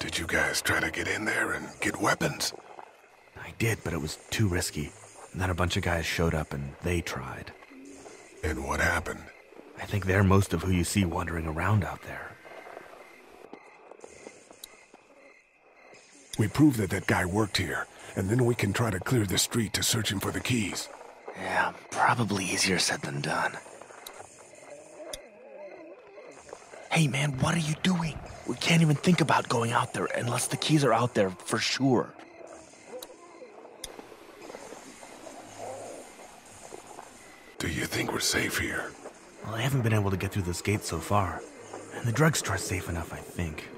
Did you guys try to get in there and get weapons? I did, but it was too risky. And then a bunch of guys showed up and they tried. And what happened? I think they're most of who you see wandering around out there. We prove that that guy worked here, and then we can try to clear the street to search him for the keys. Yeah, probably easier said than done. Hey man, what are you doing? We can't even think about going out there unless the keys are out there for sure. Do you think we're safe here? Well, I haven't been able to get through this gate so far. And the drugstore's safe enough, I think.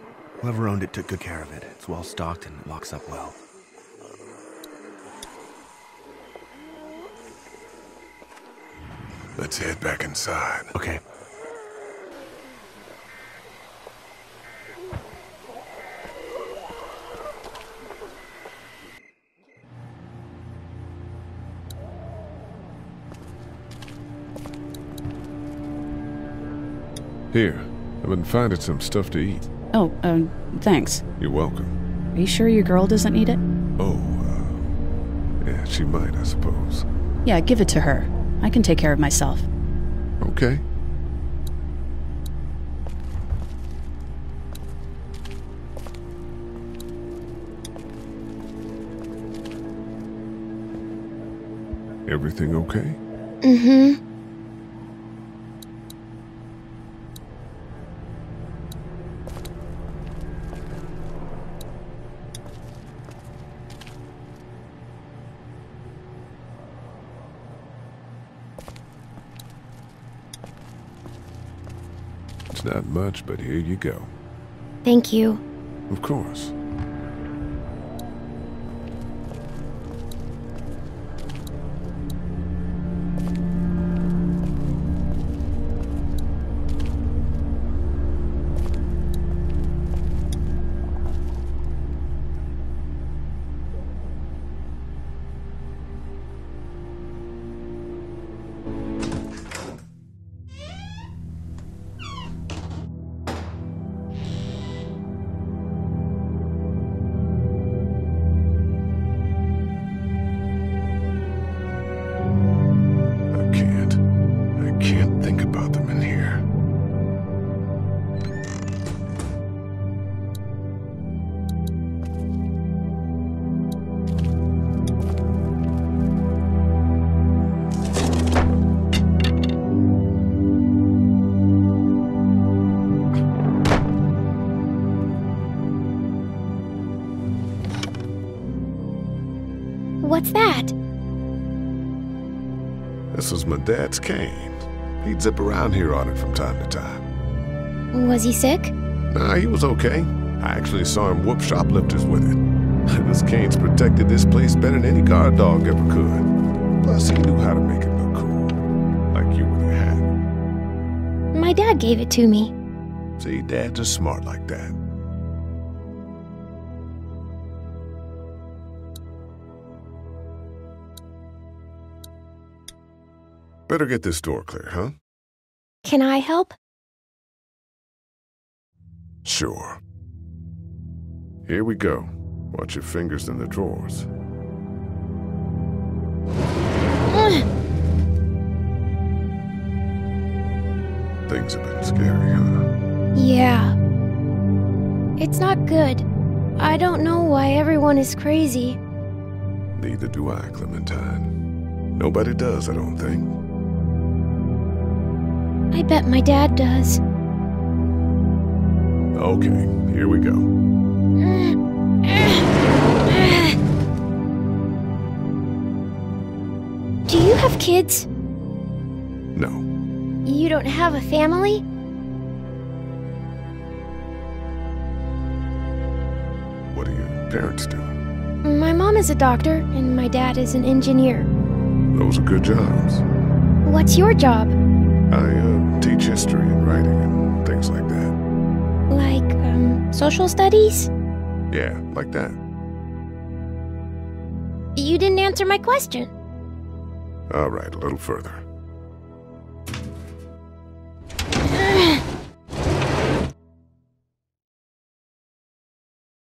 Whoever owned it took good care of it. It's well stocked and it locks up well. Let's head back inside. Okay. Here, I've been finding some stuff to eat. Oh, thanks. You're welcome. Are you sure your girl doesn't need it? Oh, yeah, she might, I suppose. Yeah, give it to her. I can take care of myself. Okay. Everything okay? Mm-hmm. It's not much, but here you go. Thank you. Of course. I can't think about them in here. What's that? This was my dad's cane. He'd zip around here on it from time to time. Was he sick? Nah, he was okay. I actually saw him whoop shoplifters with it. This cane's protected this place better than any guard dog ever could. Plus, he knew how to make it look cool. Like you with your hat. My dad gave it to me. See, dads are smart like that. Better get this door clear, huh? Can I help? Sure. Here we go. Watch your fingers in the drawers. Things have been scary, huh? Yeah. It's not good. I don't know why everyone is crazy. Neither do I, Clementine. Nobody does, I don't think. I bet my dad does. Okay, here we go. Do you have kids? No. You don't have a family? What are your parents doing? My mom is a doctor, and my dad is an engineer. Those are good jobs. What's your job? I teach history and writing and things like that. Like, social studies? Yeah, like that. You didn't answer my question. All right, a little further.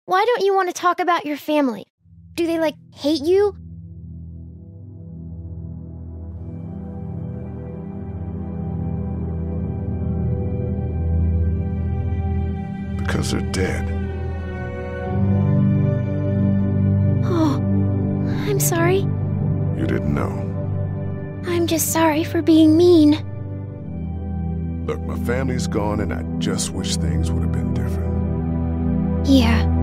Why don't you want to talk about your family? Do they, hate you? Because they're dead. Oh, I'm sorry. You didn't know. I'm just sorry for being mean. Look, my family's gone and I just wish things would have been different. Yeah.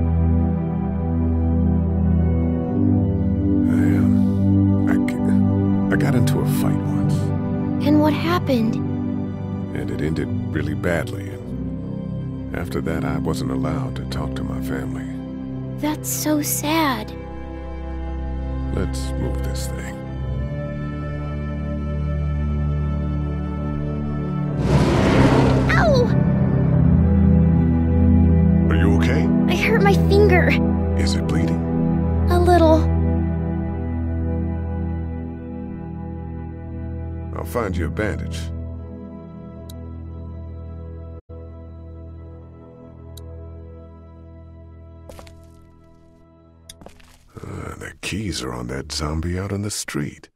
I got into a fight once. And what happened? And it ended really badly. And after that, I wasn't allowed to talk to my family. That's so sad. Let's move this thing. Ow! Are you okay? I hurt my finger. Is it bleeding? A little. I'll find you a bandage. The keys are on that zombie out on the street.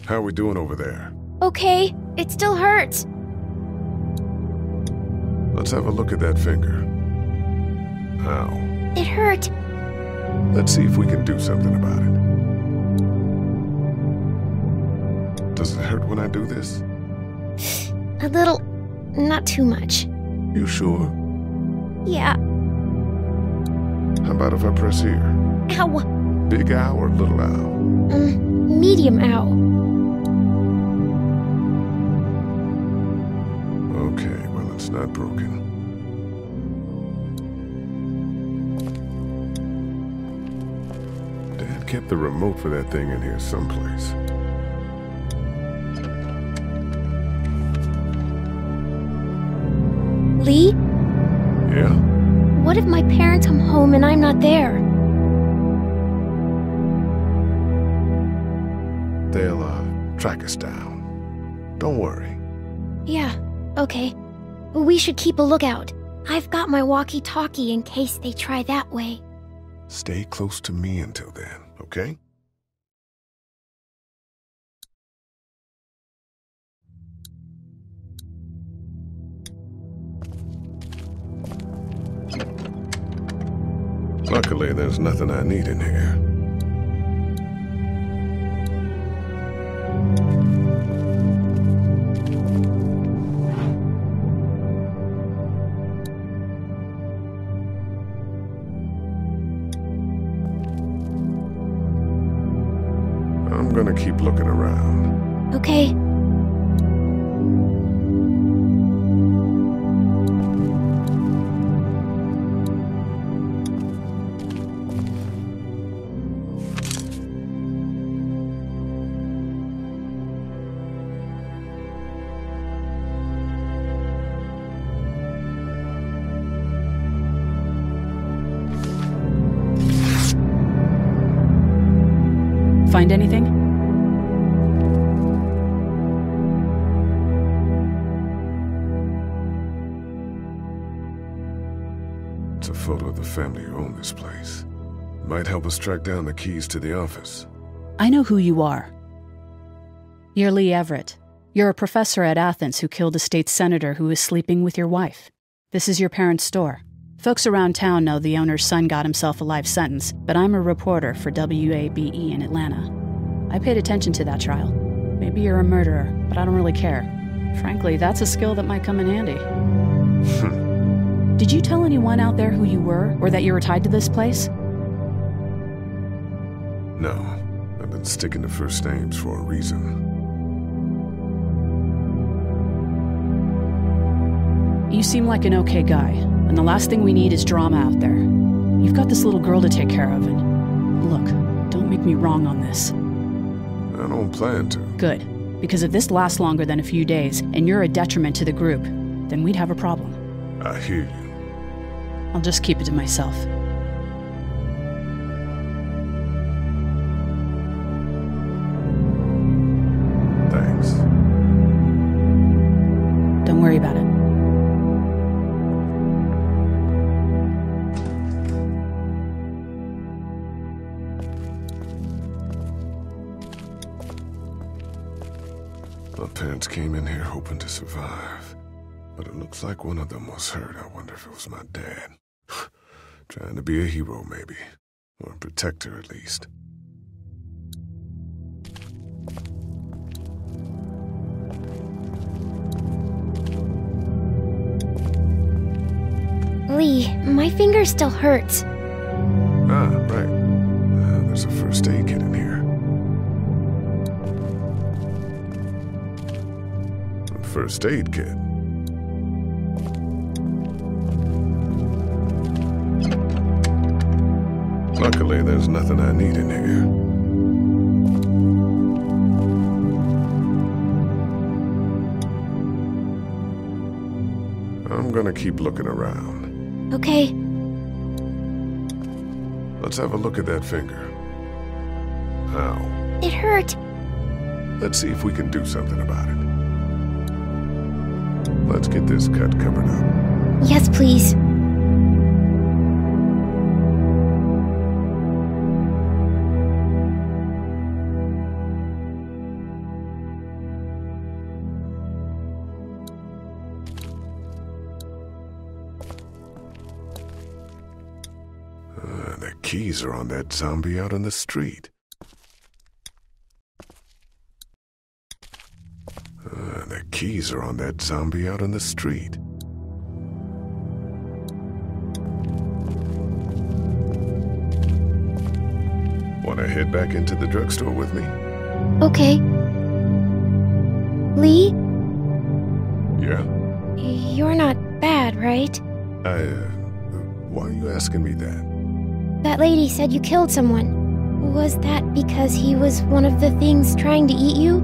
How are we doing over there? Okay, it still hurts. Let's have a look at that finger. Ow. It hurt. Let's see if we can do something about it. Does it hurt when I do this? A little. Not too much. You sure? Yeah. How about if I press here? Ow. Big ow or little ow? Medium ow. Okay, well, it's not broken. Dad kept the remote for that thing in here someplace. Lee? Yeah? What if my parents come home and I'm not there? They'll, track us down. Don't worry. Yeah, okay. We should keep a lookout. I've got my walkie-talkie in case they try that way. Stay close to me until then, okay? Luckily, there's nothing I need in here. I'm gonna keep looking around. Okay. Find anything? It's a photo of the family who own this place. Might help us track down the keys to the office. I know who you are. You're Lee Everett. You're a professor at Athens who killed a state senator who was sleeping with your wife. This is your parents' store. Folks around town know the owner's son got himself a life sentence, but I'm a reporter for WABE in Atlanta. I paid attention to that trial. Maybe you're a murderer, but I don't really care. Frankly, that's a skill that might come in handy. Did you tell anyone out there who you were, or that you were tied to this place? No, I've been sticking to first names for a reason. You seem like an okay guy, and the last thing we need is drama out there. You've got this little girl to take care of, and look, don't make me wrong on this. I don't plan to. Good, because if this lasts longer than a few days, and you're a detriment to the group, then we'd have a problem. I hear you. I'll just keep it to myself. Thanks. Don't worry about it. parents came in here hoping to survive. But it looks like one of them was hurt. I wonder if it was my dad. Trying to be a hero, maybe. Or a protector, at least. Lee, my finger still hurts. Ah, right. There's a first aid kit in here. A first aid kit? Luckily, there's nothing I need in here. I'm gonna keep looking around. Okay. Let's have a look at that finger. Ow. It hurt. Let's see if we can do something about it. Let's get this cut covered up. Yes, please. The keys are on that zombie out on the street. The keys are on that zombie out on the street. Want to head back into the drugstore with me? Okay. Lee? Yeah? You're not bad, right? Why are you asking me that? That lady said you killed someone. Was that because he was one of the things trying to eat you?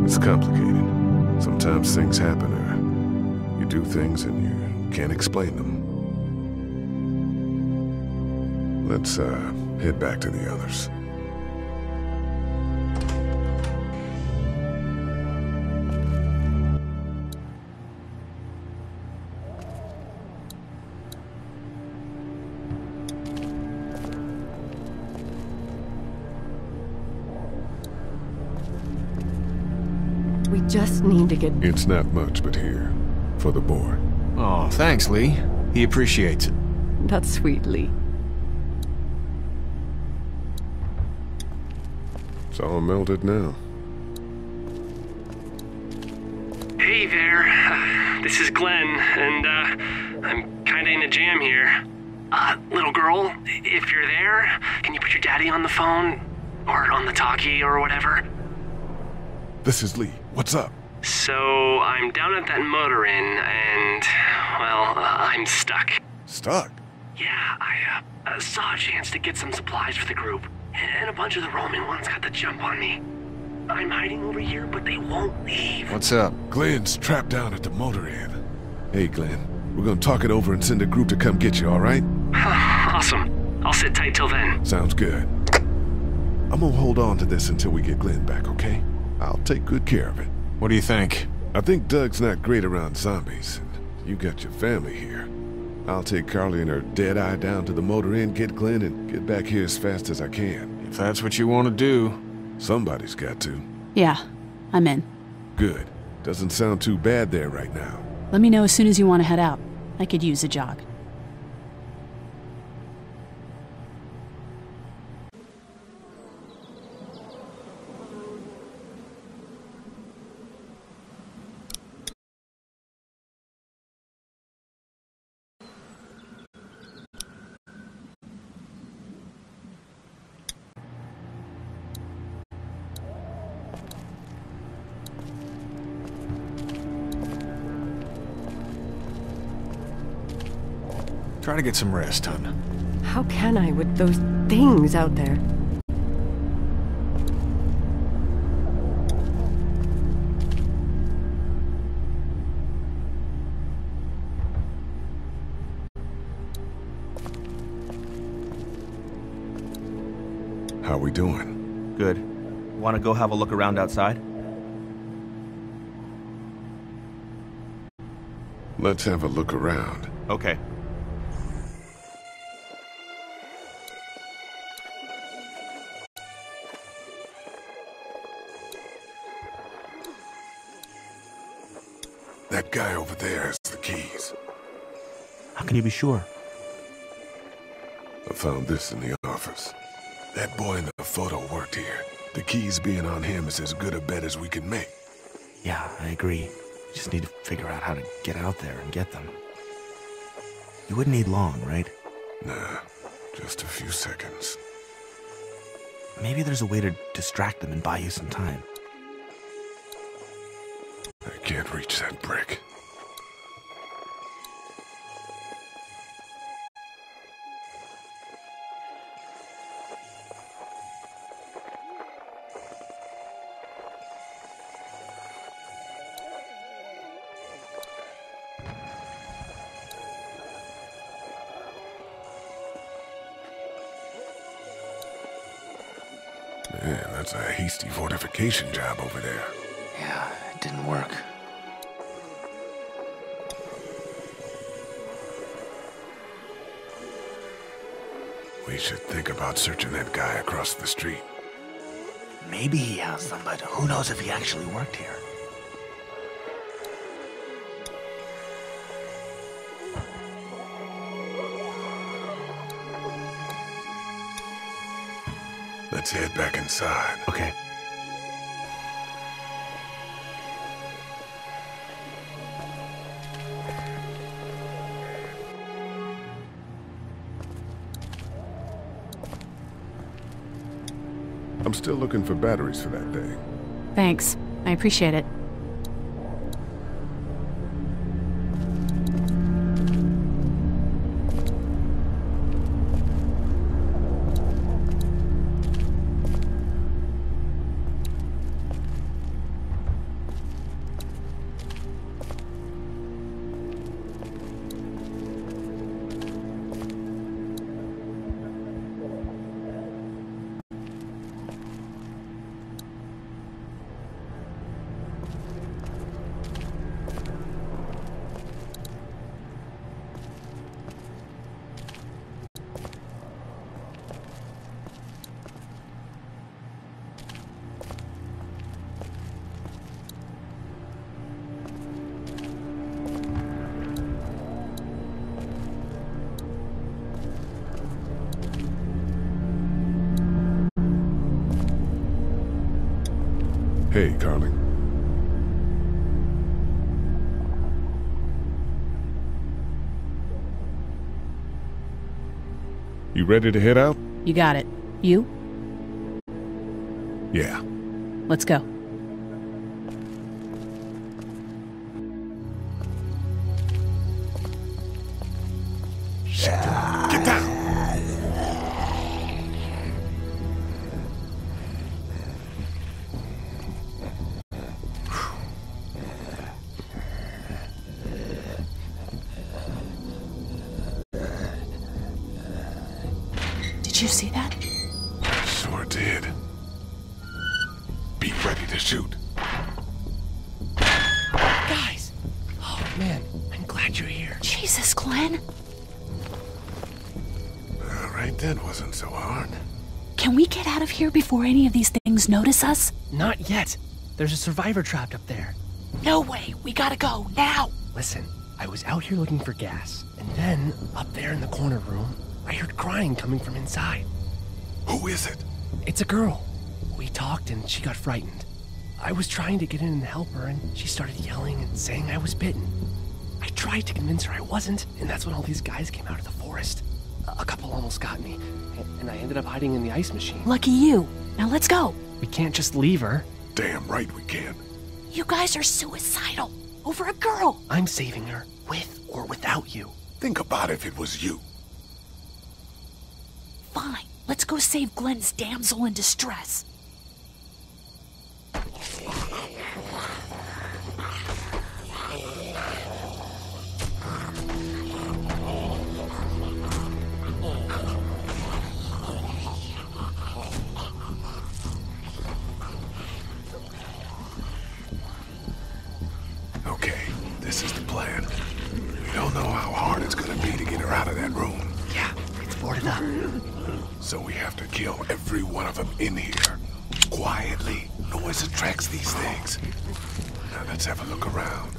It's complicated. Sometimes things happen, or you do things and you can't explain them. Let's, head back to the others. We just need to get... It's not much, but here, for the board. Oh, thanks, Lee. He appreciates it. That's sweet, Lee. It's all melted now. Hey there. This is Glenn, and I'm kinda in a jam here. Little girl, if you're there, can you put your daddy on the phone? Or on the talkie or whatever? This is Lee. What's up? So, I'm down at that motor inn, and, well, I'm stuck. Stuck? Yeah, I saw a chance to get some supplies for the group, and a bunch of the Roman ones got the jump on me. I'm hiding over here, but they won't leave. What's up? Glenn's trapped down at the motor inn. Hey, Glenn, we're gonna talk it over and send a group to come get you, all right? Awesome. I'll sit tight till then. Sounds good. I'm gonna hold on to this until we get Glenn back, okay? I'll take good care of it. What do you think? I think Doug's not great around zombies. You got your family here. I'll take Carly and her dead eye down to the motor inn, get Glenn, and get back here as fast as I can. If that's what you want to do. Somebody's got to. Yeah, I'm in. Good. Doesn't sound too bad there right now. Let me know as soon as you want to head out. I could use a jog. Try to get some rest, hon. How can I with those things out there? How we doing? Good. Want to go have a look around outside? Let's have a look around. Okay. That guy over there has the keys. How can you be sure? I found this in the office. That boy in the photo worked here. The keys being on him is as good a bet as we can make. Yeah, I agree. We just need to figure out how to get out there and get them. You wouldn't need long, right? Nah, just a few seconds. Maybe there's a way to distract them and buy you some time. I can't reach that brick. Man, that's a hasty fortification job over there. Yeah, it didn't work. We should think about searching that guy across the street. Maybe he has them, but who knows if he actually worked here. Let's head back inside. Okay. I'm still looking for batteries for that thing. Thanks. I appreciate it. Hey, Carling. You ready to head out? You got it. You? Yeah. Let's go. Get down! Did you see that? Sure did. Be ready to shoot. Guys! Oh, man, I'm glad you're here. Jesus, Glenn. Right then wasn't so hard. Can we get out of here before any of these things notice us? Not yet. There's a survivor trapped up there. No way. We gotta go, now. Listen, I was out here looking for gas, and then, up there in the corner room, I heard crying coming from inside. Who is it? It's a girl. We talked and she got frightened. I was trying to get in and help her, and she started yelling and saying I was bitten. I tried to convince her I wasn't, and that's when all these guys came out of the forest. A couple almost got me, and I ended up hiding in the ice machine. Lucky you. Now let's go. We can't just leave her. Damn right we can. You guys are suicidal. Over a girl. I'm saving her, with or without you. Think about if it was you. Fine. Let's go save Glenn's damsel in distress. Okay, this is the plan. We don't know how hard it's gonna be to get her out of that room. Yeah, it's boarded up. So we have to kill every one of them in here. Quietly. Noise attracts these things. Now let's have a look around.